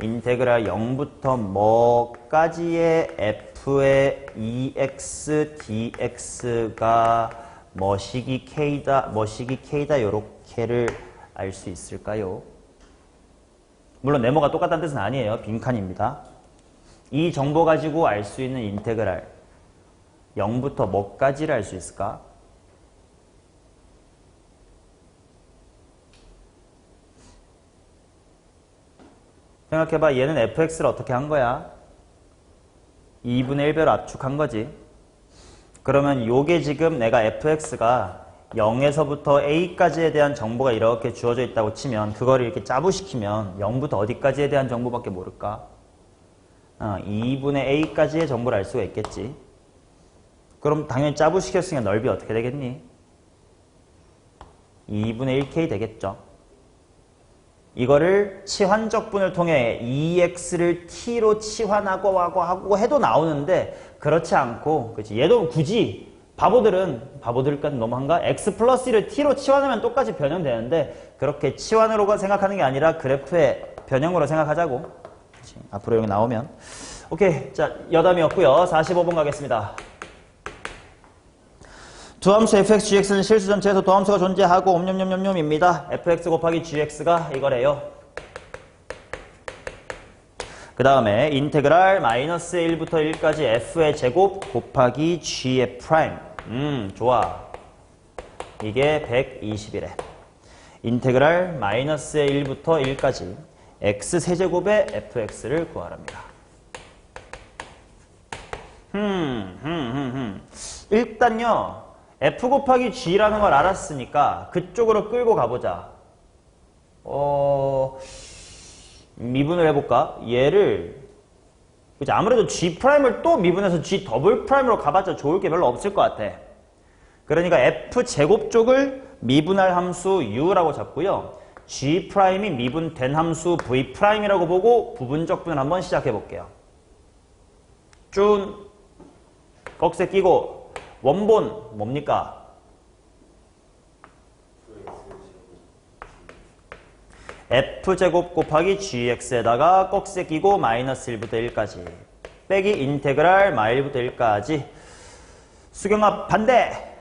인테그랄 0부터 뭐까지의 f의 2x dx가 뭐식이 k다 요렇게를 알 수 있을까요? 물론 네모가 똑같다는 뜻은 아니에요. 빈칸입니다. 이 정보 가지고 알 수 있는 인테그랄 0부터 뭐까지를 알 수 있을까? 생각해봐. 얘는 fx를 어떻게 한 거야? 2분의 1배로 압축한 거지. 그러면 요게 지금 내가 fx가 0에서부터 a까지에 대한 정보가 이렇게 주어져 있다고 치면 그거를 이렇게 짜부시키면 0부터 어디까지에 대한 정보밖에 모를까? 2분의 a까지의 정보를 알 수가 있겠지. 그럼 당연히 짜부시켰으니까 넓이 어떻게 되겠니? 2분의 1k 되겠죠. 이거를 치환적분을 통해 2x를 t로 치환하고 해도 나오는데 그렇지 않고 그치? 얘도 굳이 바보들까지 너무한가? x 플러스 1을 t로 치환하면 똑같이 변형되는데 그렇게 치환으로 생각하는 게 아니라 그래프의 변형으로 생각하자고. 그치? 앞으로 여기 나오면 오케이. 자, 여담이었고요. 45번 가겠습니다. 두함수 fx, gx는 실수 전체에서 도함수가 존재하고 입니다. fx 곱하기 gx가 이거래요. 그 다음에 인테그랄 마이너스 1부터 1까지 f의 제곱 곱하기 g의 프라임. 좋아. 이게 120이래. 인테그랄 마이너스 1부터 1까지 x 세제곱의 fx를 구하랍니다. 일단요. f 곱하기 g라는 걸 알았으니까 그쪽으로 끌고 가보자. 미분을 해볼까? 얘를 그치? 아무래도 G'을 또 미분해서 G'으로 가봤자 좋을 게 별로 없을 것 같아. 그러니까 F제곱 쪽을 미분할 함수 U라고 잡고요. G'이 미분된 함수 V'이라고 보고 부분적분을 한번 시작해 볼게요. 준, 꺽쇠 끼고, 원본, 뭡니까? F제곱 곱하기 Gx에다가 꺽쇠 끼고 마이너스 1부터 1까지 빼기 인테그랄 마일부터 1까지 수경합 반대!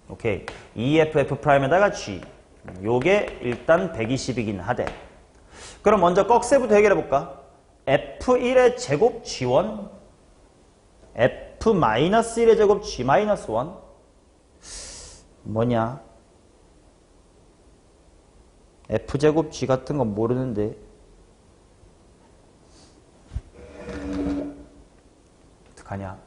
오케이. EFF'에다가 G. 요게 일단 120이긴 하대. 그럼 먼저 꺽쇠부터 해결해볼까? F1의 제곱 G1 F-1의 제곱 G-1 뭐냐? F제곱 G 같은 건 모르는데 어떡하냐?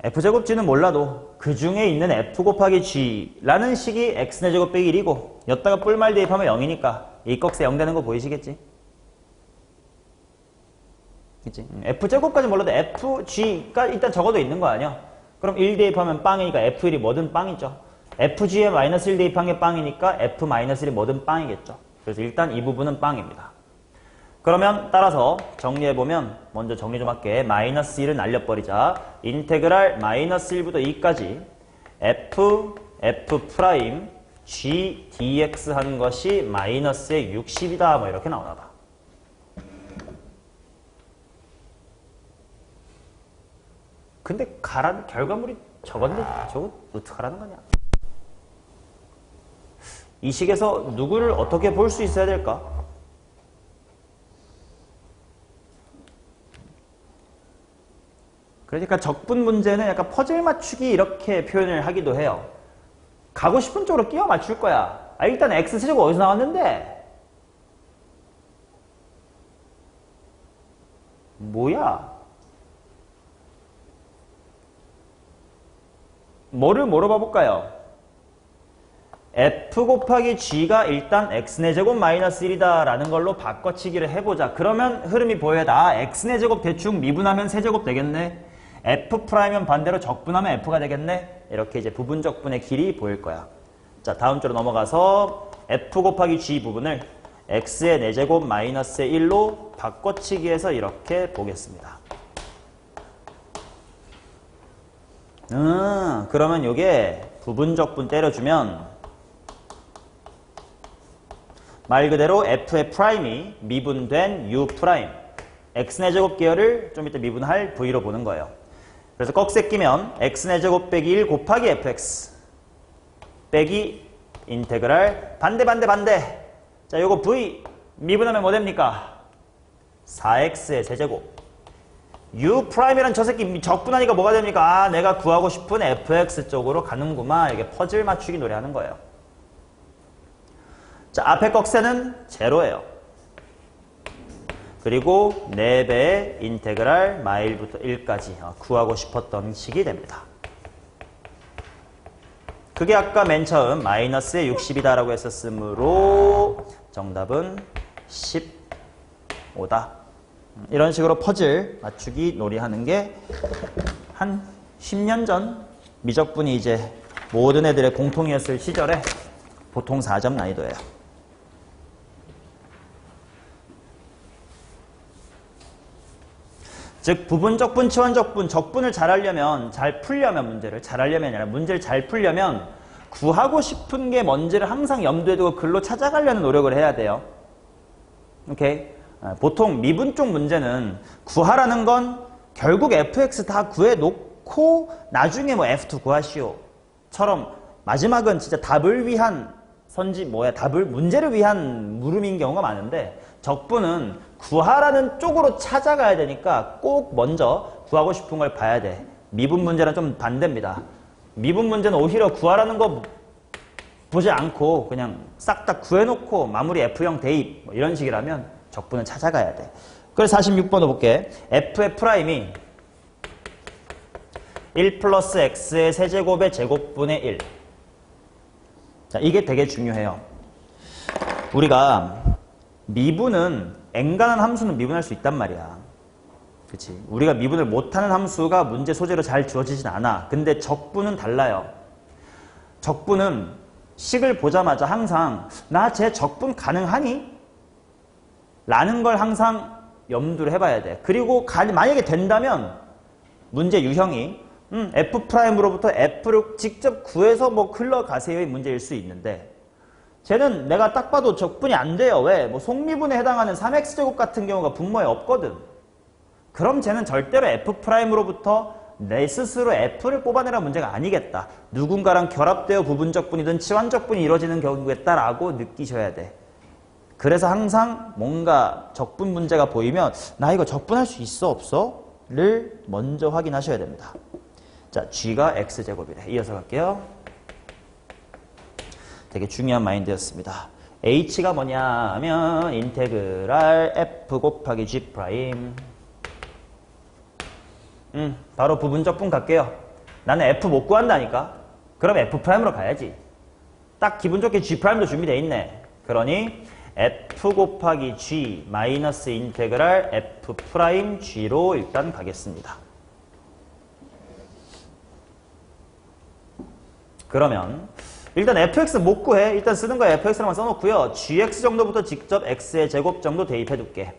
F제곱 G는 몰라도 그 중에 있는 F 곱하기 G라는 식이 X의 제곱 빼기 1이고 여기다가 뿔말 대입하면 0이니까 이 꺽쇠 0 되는 거 보이시겠지? 그치? F제곱까지 몰라도 FG가 일단 적어도 있는 거 아니야? 그럼 1 대입하면 빵이니까 F1이 뭐든 빵이죠. FG에 마이너스 1 대입한 게 빵이니까 F-1이 뭐든 빵이겠죠. 그래서 일단 이 부분은 빵입니다. 그러면 따라서 정리해보면 먼저 정리 좀 할게. 마이너스 1을 날려버리자. 인테그랄 마이너스 1부터 2까지 F G dx 한 것이 마이너스의 60이다. 뭐 이렇게 나오나 봐. 근데 가라는 결과물이 저건데 저거 어떡하라는 거냐? 이 식에서 누구를 어떻게 볼 수 있어야 될까? 그러니까 적분 문제는 약간 퍼즐 맞추기 이렇게 표현을 하기도 해요. 가고 싶은 쪽으로 끼워 맞출 거야. 아, 일단 X세제곱 어디서 나왔는데? 뭐야? 뭐를 뭐로 봐볼까요? F 곱하기 G가 일단 X의 제곱 마이너스 1이다 라는 걸로 바꿔치기를 해보자. 그러면 흐름이 보여다. X의 제곱 대충 미분하면 세제곱 되겠네. F'면 반대로 적분하면 F가 되겠네. 이렇게 이제 부분적분의 길이 보일 거야. 자, 다음 주로 넘어가서 F 곱하기 G 부분을 X의 4제곱 마이너스의 1로 바꿔치기해서 이렇게 보겠습니다. 그러면 요게 부분적분 때려주면 말 그대로 F의 프라임이 미분된 U 프라임 X의 제곱 계열을 좀 이따 미분할 V로 보는 거예요. 그래서 꺽쇠 끼면 X의 제곱 빼기 1 곱하기 FX 빼기 인테그랄 반대. 자, 요거 V 미분하면 뭐 됩니까? 4X의 세제곱. U 프라임이란 저 새끼 적분하니까 뭐가 됩니까? 아, 내가 구하고 싶은 FX 쪽으로 가는구만. 이게 퍼즐 맞추기 노래하는 거예요. 자, 앞에 꺽쇠는 제로예요. 그리고 4배의 인테그랄 마일부터 1까지 구하고 싶었던 식이 됩니다. 그게 아까 맨 처음 마이너스의 60이다 라고 했었으므로 정답은 15다. 이런 식으로 퍼즐 맞추기 놀이하는 게 한 10년 전 미적분이 이제 모든 애들의 공통이었을 시절에 보통 4점 난이도예요. 즉 부분적분, 치환적분, 적분을 잘하려면 문제를 잘하려면 아니라 문제를 잘 풀려면 구하고 싶은 게 뭔지를 항상 염두에 두고 글로 찾아가려는 노력을 해야 돼요. 오케이? 보통 미분 쪽 문제는 구하라는 건 결국 fx 다 구해놓고 나중에 뭐 f2 구하시오처럼 마지막은 진짜 답을 위한 문제를 위한 물음인 경우가 많은데 적분은 구하라는 쪽으로 찾아가야 되니까 꼭 먼저 구하고 싶은 걸 봐야 돼. 미분 문제는 좀 반대입니다. 미분 문제는 오히려 구하라는 거 보지 않고 그냥 싹 다 구해놓고 마무리 F0 대입 뭐 이런 식이라면 적분은 찾아가야 돼. 그래서 46번도 볼게. F의 프라임이 1 플러스 X의 세제곱의 제곱분의 1. 자, 이게 되게 중요해요. 우리가 미분은 엔간한 함수는 미분할 수 있단 말이야. 그치? 우리가 미분을 못하는 함수가 문제 소재로 잘 주어지진 않아. 근데 적분은 달라요. 적분은 식을 보자마자 항상 나 쟤 적분 가능하니? 라는 걸 항상 염두를 해봐야 돼. 그리고 만약에 된다면 문제 유형이 F'으로부터 F를 직접 구해서 뭐 흘러가세요의 문제일 수 있는데 쟤는 내가 딱 봐도 적분이 안 돼요. 왜? 뭐 속미분에 해당하는 3x제곱 같은 경우가 분모에 없거든. 그럼 쟤는 절대로 F'으로부터 내 스스로 F를 뽑아내라 문제가 아니겠다. 누군가랑 결합되어 부분적분이든 치환적분이 이루어지는 경우겠다라고 느끼셔야 돼. 그래서 항상 뭔가 적분 문제가 보이면 나 이거 적분할 수 있어 없어? 를 먼저 확인하셔야 됩니다. 자, G가 X제곱이래. 이어서 갈게요. 되게 중요한 마인드였습니다. H가 뭐냐 하면 인테그랄 F 곱하기 G 프라임. 바로 부분적분 갈게요. 나는 F 못 구한다니까. 그럼 F 프라임으로 가야지. 딱 기분 좋게 G 프라임도 준비되어 있네. 그러니 F 곱하기 G 마이너스 인테그랄 F 프라임 G로 일단 가겠습니다. 그러면 일단 fx 못 구해. 일단 쓰는 거야. fx라만 써놓고요. gx 정도부터 직접 x의 제곱 정도 대입해 둘게.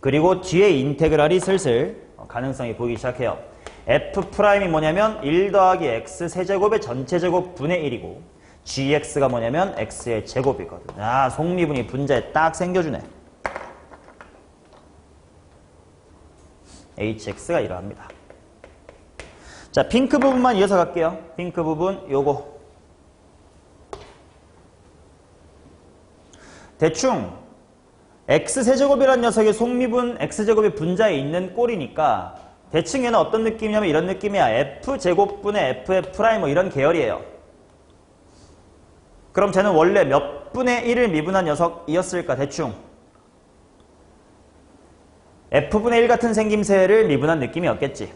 그리고 뒤에 인테그랄이 슬슬 가능성이 보이기 시작해요. f'이 뭐냐면 1 더하기 x 세제곱의 전체 제곱 분의 1이고 gx가 뭐냐면 x의 제곱이거든. 아, 속미분이 분자에 딱 생겨주네. hx가 이러합니다. 자, 핑크 부분만 이어서 갈게요. 핑크 부분 요거. 대충 x세제곱이라는 녀석의 속미분 x제곱의 분자에 있는 꼴이니까 대충 얘는 어떤 느낌이냐면 이런 느낌이야. f제곱분의 f의 프라임 뭐 이런 계열이에요. 그럼 쟤는 원래 몇 분의 1을 미분한 녀석이었을까 대충. f분의 1 같은 생김새를 미분한 느낌이었겠지.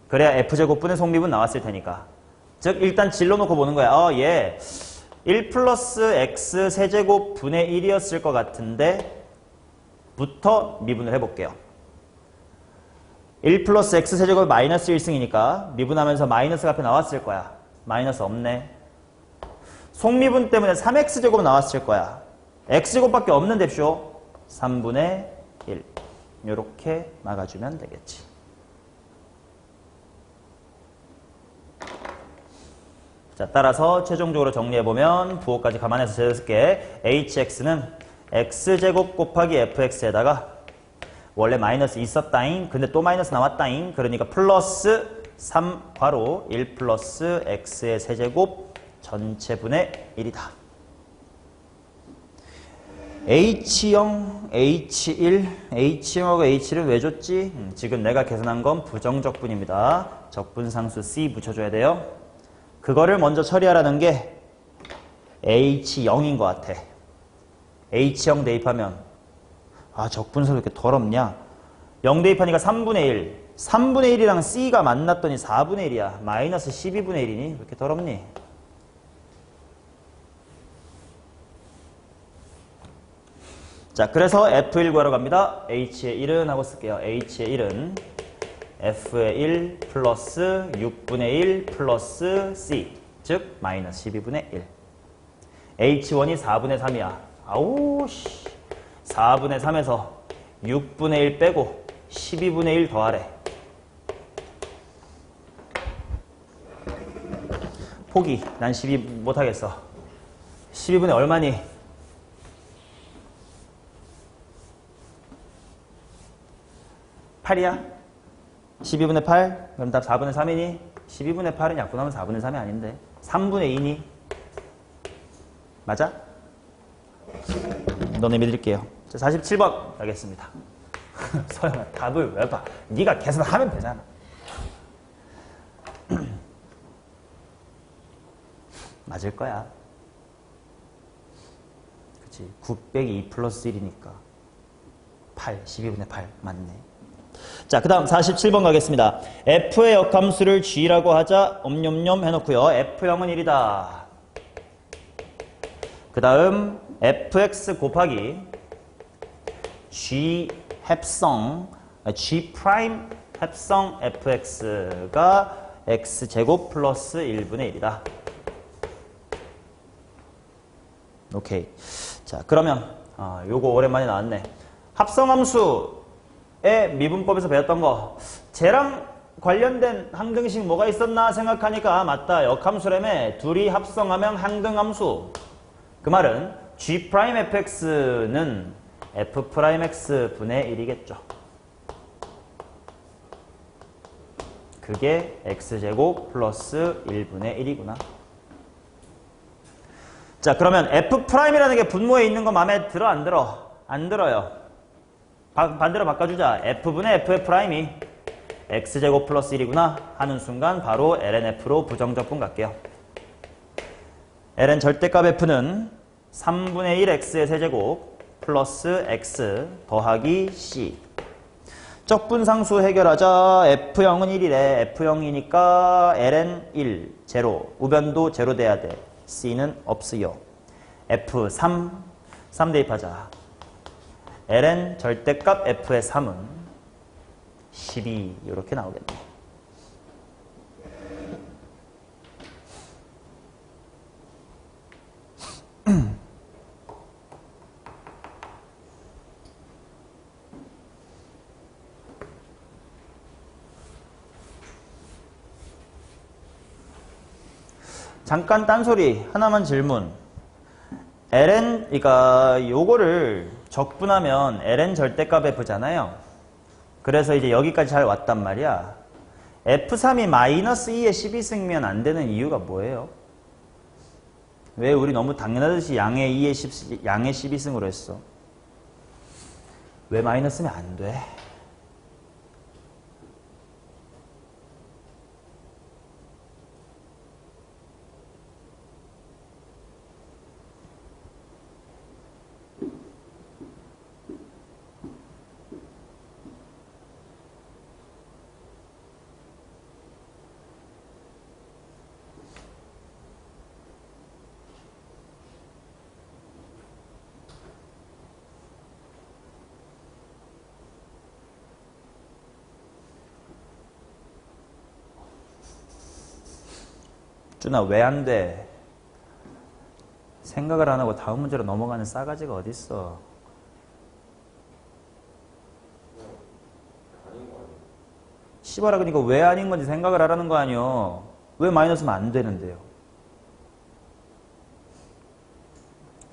그래야 f제곱분의 속미분 나왔을 테니까. 즉 일단 질러 놓고 보는 거야. 얘 1 플러스 x 세제곱 분의 1이었을 것 같은데 부터 미분을 해볼게요. 1 플러스 x 세제곱 마이너스 1승이니까 미분하면서 마이너스가 앞에 나왔을 거야. 마이너스 없네. 속미분 때문에 3x제곱 나왔을 거야. x제곱밖에 없는 뎁쇼. 3분의 1 이렇게 막아주면 되겠지. 자, 따라서 최종적으로 정리해보면 부호까지 감안해서 제대로쓸게. hx는 x제곱 곱하기 fx에다가 원래 마이너스 있었다잉. 근데 또 마이너스 나왔다잉. 그러니까 플러스 3 괄호 1 플러스 x의 세제곱 전체분의 1이다. H0, H1, H0하고 H1은 왜 줬지? 지금 내가 계산한 건 부정적분입니다. 적분상수 C 붙여줘야 돼요. 그거를 먼저 처리하라는 게 H0인 것 같아. H0 대입하면 적분수가 이렇게 더럽냐? 0 대입하니까 3분의 1. 3분의 1이랑 C가 만났더니 4분의 1이야. 마이너스 12분의 1이니? 왜 이렇게 더럽니? 자, 그래서 F1 구하러 갑니다. H의 1은 하고 쓸게요. H의 1은 F의 1 플러스 6분의 1 플러스 C. 즉, 마이너스 12분의 1. H1이 4분의 3이야. 아우, 씨. 4분의 3에서 6분의 1 빼고 12분의 1 더하래. 포기. 난 12 못하겠어. 12분의 얼마니? 8이야? 12분의 8? 그럼 답 4분의 3이니? 12분의 8은 약분하면 4분의 3이 아닌데 3분의 2니? 맞아? 너네 믿을게요. 자, 47번 가겠습니다. 서영아, 답을 왜 봐? 네가 계산하면 되잖아. 맞을 거야. 그치? 9 빼기 2 플러스 1이니까 8, 12분의 8 맞네. 자, 그 다음 47번 가겠습니다. f의 역함수를 g라고 하자. 엄념념 해놓고요. f0은 1이다. 그 다음 fx 곱하기 g 합성 g 프라임 합성 fx가 x제곱 플러스 1분의 1이다. 오케이. 자, 그러면 요거 오랜만에 나왔네. 합성함수의 미분법에서 배웠던 거, 쟤랑 관련된 항등식 뭐가 있었나 생각하니까 맞다. 역함수라며. 둘이 합성하면 항등함수. 그 말은 g'fx는 f'x 분의 1이겠죠. 그게 x제곱 플러스 1분의 1이구나. 자, 그러면 f'이라는 게 분모에 있는 거 마음에 들어 안 들어? 안 들어요. 반대로 바꿔주자. f분의 f'이 x제곱 플러스 1이구나 하는 순간 바로 lnf로 부정적분 갈게요. ln 절대값 f는 3분의 1 x의 세제곱 플러스 x 더하기 c. 적분상수 해결하자. F0은 1이래. F0이니까 ln 1, 제로. 우변도 제로 돼야 돼. C는 없어요. F3, 3 대입하자. ln 절대값 F의 3은 12 이렇게 나오겠네. 잠깐 딴소리 하나만 질문. ln, 그러니까 요거를 적분하면 ln 절대값 f잖아요. 그래서 이제 여기까지 잘 왔단 말이야. f3이 마이너스 2의 12승이면 안 되는 이유가 뭐예요? 왜 우리 너무 당연하듯이 양의 12승으로 했어? 왜 마이너스면 안 돼? 준아, 왜 안 돼? 생각을 안 하고 다음 문제로 넘어가는 싸가지가 어딨어. 씨발아, 그러니까 왜 아닌 건지 생각을 하라는 거 아니요. 왜 마이너스면 안 되는데요?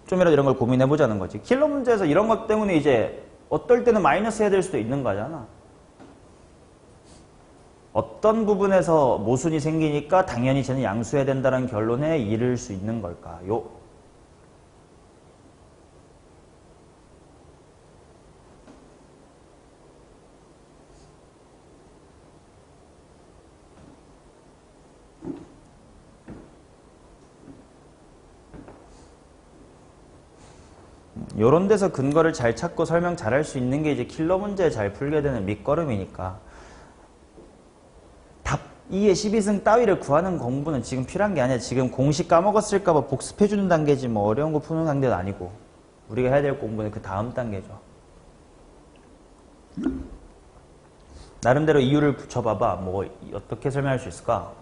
좀이라도 이런 걸 고민해보자는 거지. 킬러 문제에서 이런 것 때문에 이제 어떨 때는 마이너스 해야 될 수도 있는 거잖아. 어떤 부분에서 모순이 생기니까 당연히 쟤는 양수해야 된다는 결론에 이를 수 있는 걸까요? 요런 데서 근거를 잘 찾고 설명 잘 할 수 있는 게 이제 킬러 문제 잘 풀게 되는 밑거름이니까. 답 2의 12승 따위를 구하는 공부는 지금 필요한 게 아니야. 지금 공식 까먹었을까봐 복습해주는 단계지 뭐 어려운 거 푸는 단계도 아니고. 우리가 해야 될 공부는 그 다음 단계죠. 나름대로 이유를 붙여봐봐. 뭐 어떻게 설명할 수 있을까?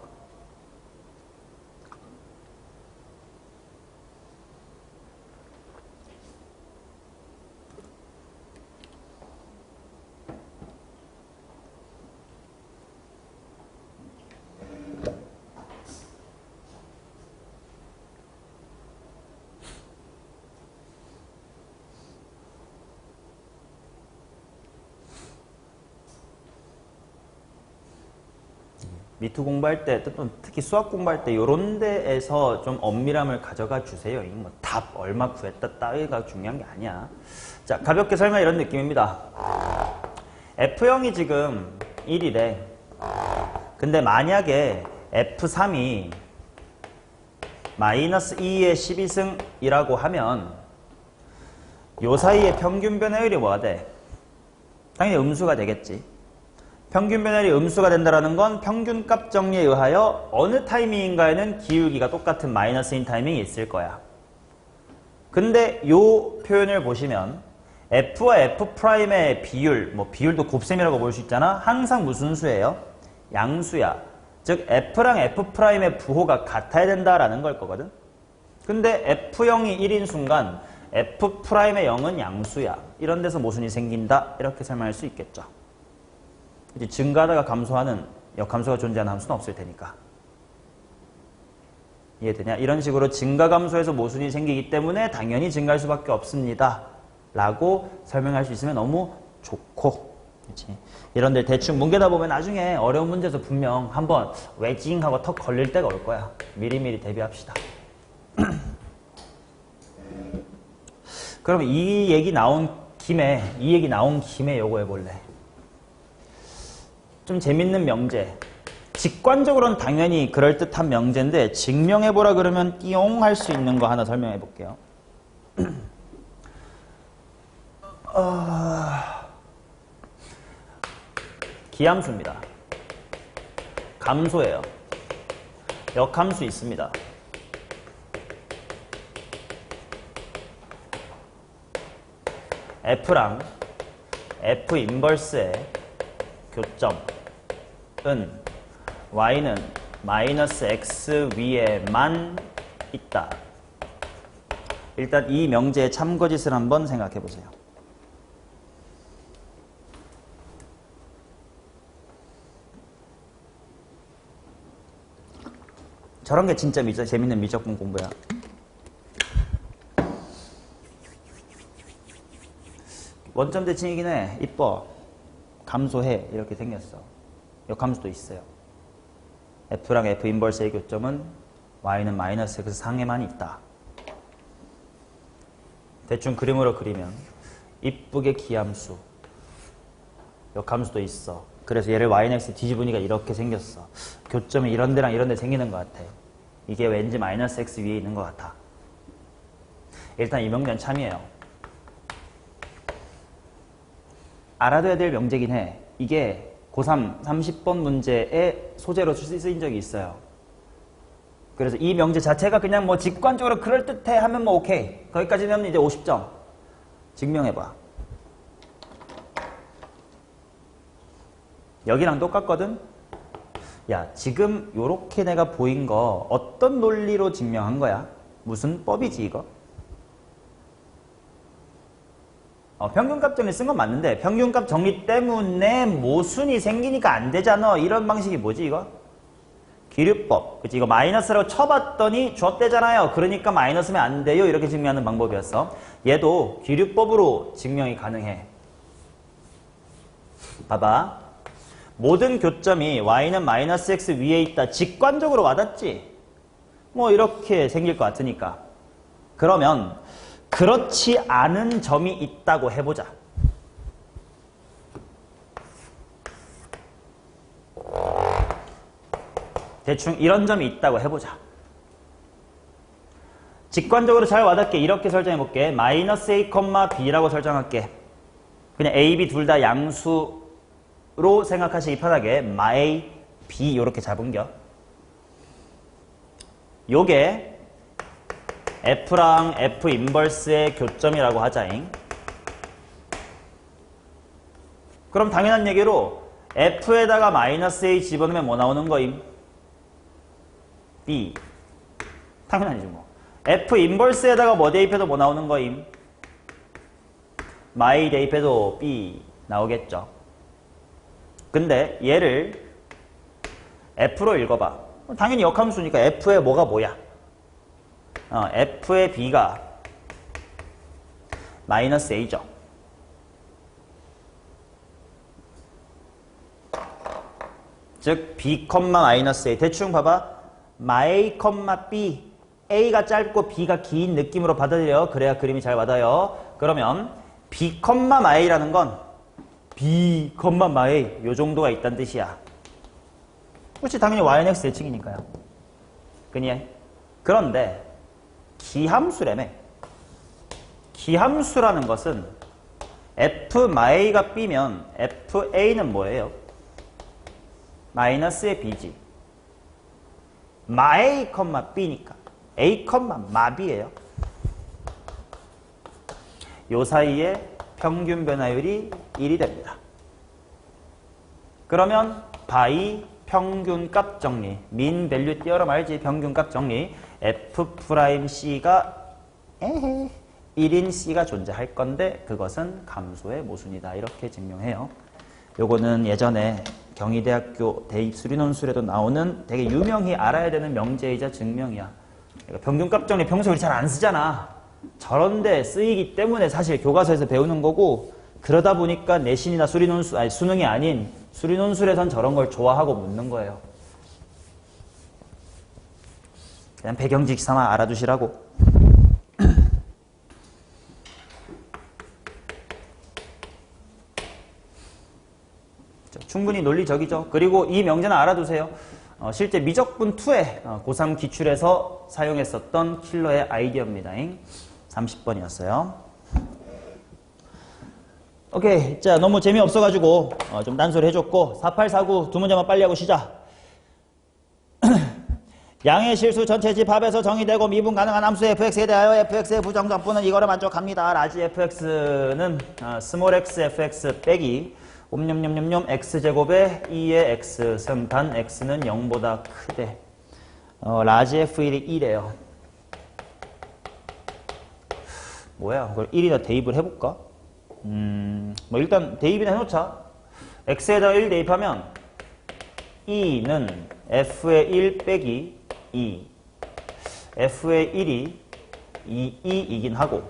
미투 공부할 때, 특히 수학 공부할 때 이런 데에서 좀 엄밀함을 가져가 주세요. 뭐 답 얼마 구했다 따위가 중요한 게 아니야. 자, 가볍게 설명 이런 느낌입니다. F0이 지금 1이래. 근데 만약에 F3이 마이너스 2의 12승이라고 하면 요 사이에 평균 변화율이 뭐가 돼? 당연히 음수가 되겠지. 평균 변화율이 음수가 된다는 건 평균값 정리에 의하여 어느 타이밍인가에는 기울기가 똑같은 마이너스인 타이밍이 있을 거야. 근데 요 표현을 보시면 f와 f'의 비율, 뭐 비율도 곱셈이라고 볼 수 있잖아. 항상 무슨 수예요? 양수야. 즉 f랑 f'의 부호가 같아야 된다라는 걸 거거든. 근데 f0이 1인 순간 f'의 0은 양수야. 이런 데서 모순이 생긴다. 이렇게 설명할 수 있겠죠. 이제 증가하다가 감소하는 역함수가 존재하는 함수는 없을 테니까. 이해되냐? 이런 식으로 증가 감소에서 모순이 생기기 때문에 당연히 증가할 수밖에 없습니다. 라고 설명할 수 있으면 너무 좋고, 그치? 이런 데 대충 뭉개다 보면 나중에 어려운 문제에서 분명 한번 웨징 하고 턱 걸릴 때가 올 거야. 미리미리 대비합시다. 그럼 이 얘기 나온 김에 요거 해볼래. 좀 재밌는 명제. 직관적으로는 당연히 그럴듯한 명제인데 증명해보라 그러면 띠용 할 수 있는 거 하나 설명해 볼게요. 기함수입니다. 감소예요. 역함수 있습니다. F랑 F 인버스의 교점은 y는 마이너스 x 위에만 있다. 일단 이 명제의 참거짓을 한번 생각해 보세요. 저런 게 진짜 재밌는 미적분 공부야. 원점 대칭이긴 해. 이뻐. 감소해. 이렇게 생겼어. 역함수도 있어요. F랑 F 인버스의 교점은 y는 마이너스 x 상에만 있다. 대충 그림으로 그리면 이쁘게 기함수, 역함수도 있어. 그래서 얘를 y는 x 뒤집으니까 이렇게 생겼어. 교점이 이런 데랑 이런 데 생기는 것 같아. 이게 왠지 마이너스 x 위에 있는 것 같아. 일단 이 명제는 참이에요. 알아둬야 될 명제긴 해. 이게 고3 30번 문제의 소재로 쓰인 적이 있어요. 그래서 이 명제 자체가 그냥 뭐 직관적으로 그럴듯해 하면 뭐 오케이. 거기까지면 이제 50점. 증명해봐. 여기랑 똑같거든? 야, 지금 요렇게 내가 보인 거 어떤 논리로 증명한 거야? 무슨 법이지 이거? 평균값 정리 쓴 건 맞는데 평균값 정리 때문에 모순이 생기니까 안 되잖아. 이런 방식이 뭐지 이거? 기류법. 그치? 이거 마이너스라고 쳐봤더니 줬대잖아요. 그러니까 마이너스면 안 돼요. 이렇게 증명하는 방법이었어. 얘도 기류법으로 증명이 가능해. 봐봐. 모든 교점이 y는 마이너스 x 위에 있다. 직관적으로 와닿지? 뭐 이렇게 생길 것 같으니까. 그러면 그렇지 않은 점이 있다고 해보자. 대충 이런 점이 있다고 해보자. 직관적으로 잘 와닿게 이렇게 설정해볼게. 마이너스 a, b라고 설정할게. 그냥 a, b 둘 다 양수로 생각하시기 편하게 a, b 이렇게 잡은겨. 요게 F랑 F 인버스의 교점이라고 하자잉. 그럼 당연한 얘기로 F에다가 마이너스 A 집어넣으면 뭐 나오는 거임? B. 당연하지 뭐. F 인버스에다가 뭐 대입해도 뭐 나오는 거임? 마이 대입해도 B 나오겠죠. 근데 얘를 F로 읽어봐. 당연히 역함수니까 F의 뭐가 뭐야? F의 B가 마이너스 A죠. 즉 B, 마이너스 A. 대충 봐봐. 마A, B. A가 짧고 B가 긴 느낌으로 받아들여. 그래야 그림이 잘 와닿아요. 그러면 B, 마A라는 건 B, 마A 요 정도가 있다는 뜻이야. 그렇지. 당연히 y는 x 대칭이니까요. 그니? 그런데 기함수라며. 기함수라는 것은 f 마A가 b면 fa는 뭐예요? 마이너스의 b지. 마A, b니까 a, 마b예요. 요 사이에 평균 변화율이 1이 됩니다. 그러면 by 평균값 정리, 민 밸류 띄어럼 알지? 평균값 정리, f'c가 1인 c가 존재할 건데 그것은 감소의 모순이다. 이렇게 증명해요. 요거는 예전에 경희대학교 대입 수리논술에도 나오는 되게 유명히 알아야 되는 명제이자 증명이야. 그러니까 평균값 정리 평소에 우리 잘 안 쓰잖아. 저런데 쓰이기 때문에 사실 교과서에서 배우는 거고, 그러다 보니까 내신이나 수리논술, 아니 수능이 아닌 수리논술에선 저런 걸 좋아하고 묻는 거예요. 그냥 배경지식 삼아 알아두시라고. 충분히 논리적이죠. 그리고 이 명제는 알아두세요. 실제 미적분 2에 고3 기출에서 사용했었던 킬러의 아이디어입니다. 30번이었어요. 오케이. 자, 너무 재미없어가지고 좀 딴소리 해줬고 4849 두 문제만 빨리 하고 시작. 양의 실수 전체 집 합에서 정의되고 미분 가능한 함수 fx에 대하여 fx의 부정적분은 이거를 만족합니다. 라지 fx는 스몰 x fx 빼기 x제곱에 2의 x승 단 x는 0보다 크대. 라지 f1이 1이에요. 뭐야? 그걸 1이나 대입을 해볼까? 뭐 일단 대입이나 해놓자. x에다가 1 대입하면 2는 f의 1 빼기 2. f의 1이 2이긴 하고,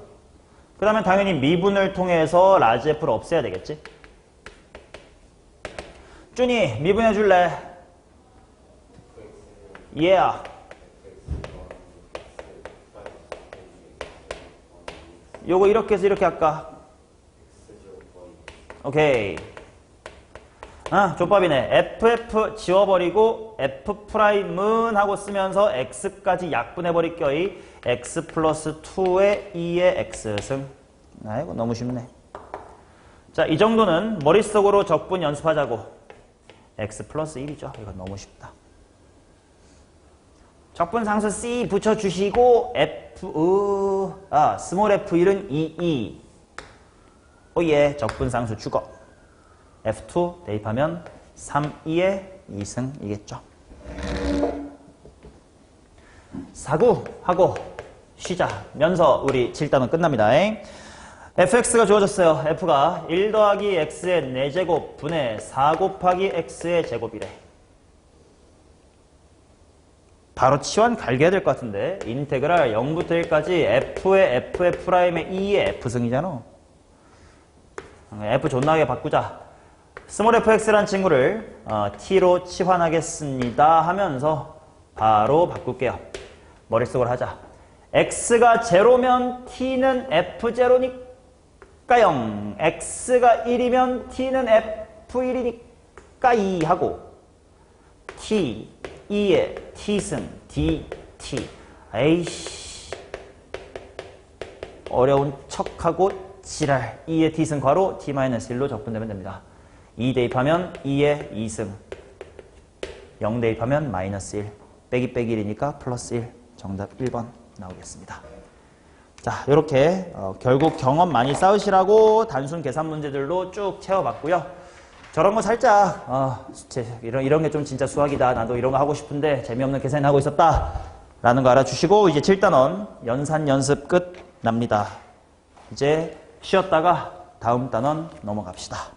그 다음에 당연히 미분을 통해서 라지 f를 없애야 되겠지? 준이 미분해 줄래? Yeah. 요거 이렇게 해서 이렇게 할까? 오케이. 조법이네. ff 지워버리고 f'은 하고 쓰면서 x까지 약분해버릴게요. x 플러스 2의 2의 x승. 아이고 너무 쉽네. 자, 이 정도는 머릿속으로 적분 연습하자고. x 플러스 1이죠. 이건 너무 쉽다. 적분 상수 c 붙여주시고 스몰 f1은 2. 오예, 적분 상수 죽어. f2 대입하면 3,2의 2승이겠죠. 49하고 쉬자. 면서 우리 7단원 끝납니다. fx가 주어졌어요. f가 1 더하기 x의 4제곱 분의 4 곱하기 x의 제곱이래. 바로 치환 갈겨야 될 것 같은데. 인테그랄 0부터 1까지 f의 f의 프라임의 2의 f승이잖아. f 존나게 바꾸자. 스몰 fx라는 친구를 t로 치환하겠습니다 하면서 바로 바꿀게요. 머릿속으로 하자. x가 0면 t는 f0니까 0, x가 1이면 t는 f1이니까 2 하고, t, 2의 t승, dt. 에이씨. 어려운 척하고 지랄. 2의 t승 괄호 t-1로 적분되면 됩니다. 2 대입하면 2의 2승. 0 대입하면 마이너스 1. 빼기 1이니까 플러스 1. 정답 1번 나오겠습니다. 자, 이렇게 결국 경험 많이 쌓으시라고 단순 계산 문제들로 쭉 채워봤고요. 저런 거 살짝 이런 게 좀 진짜 수학이다. 나도 이런 거 하고 싶은데 재미없는 계산하고 있었다. 라는 거 알아주시고 이제 7단원 연산 연습 끝 납니다. 이제 쉬었다가 다음 단원 넘어갑시다.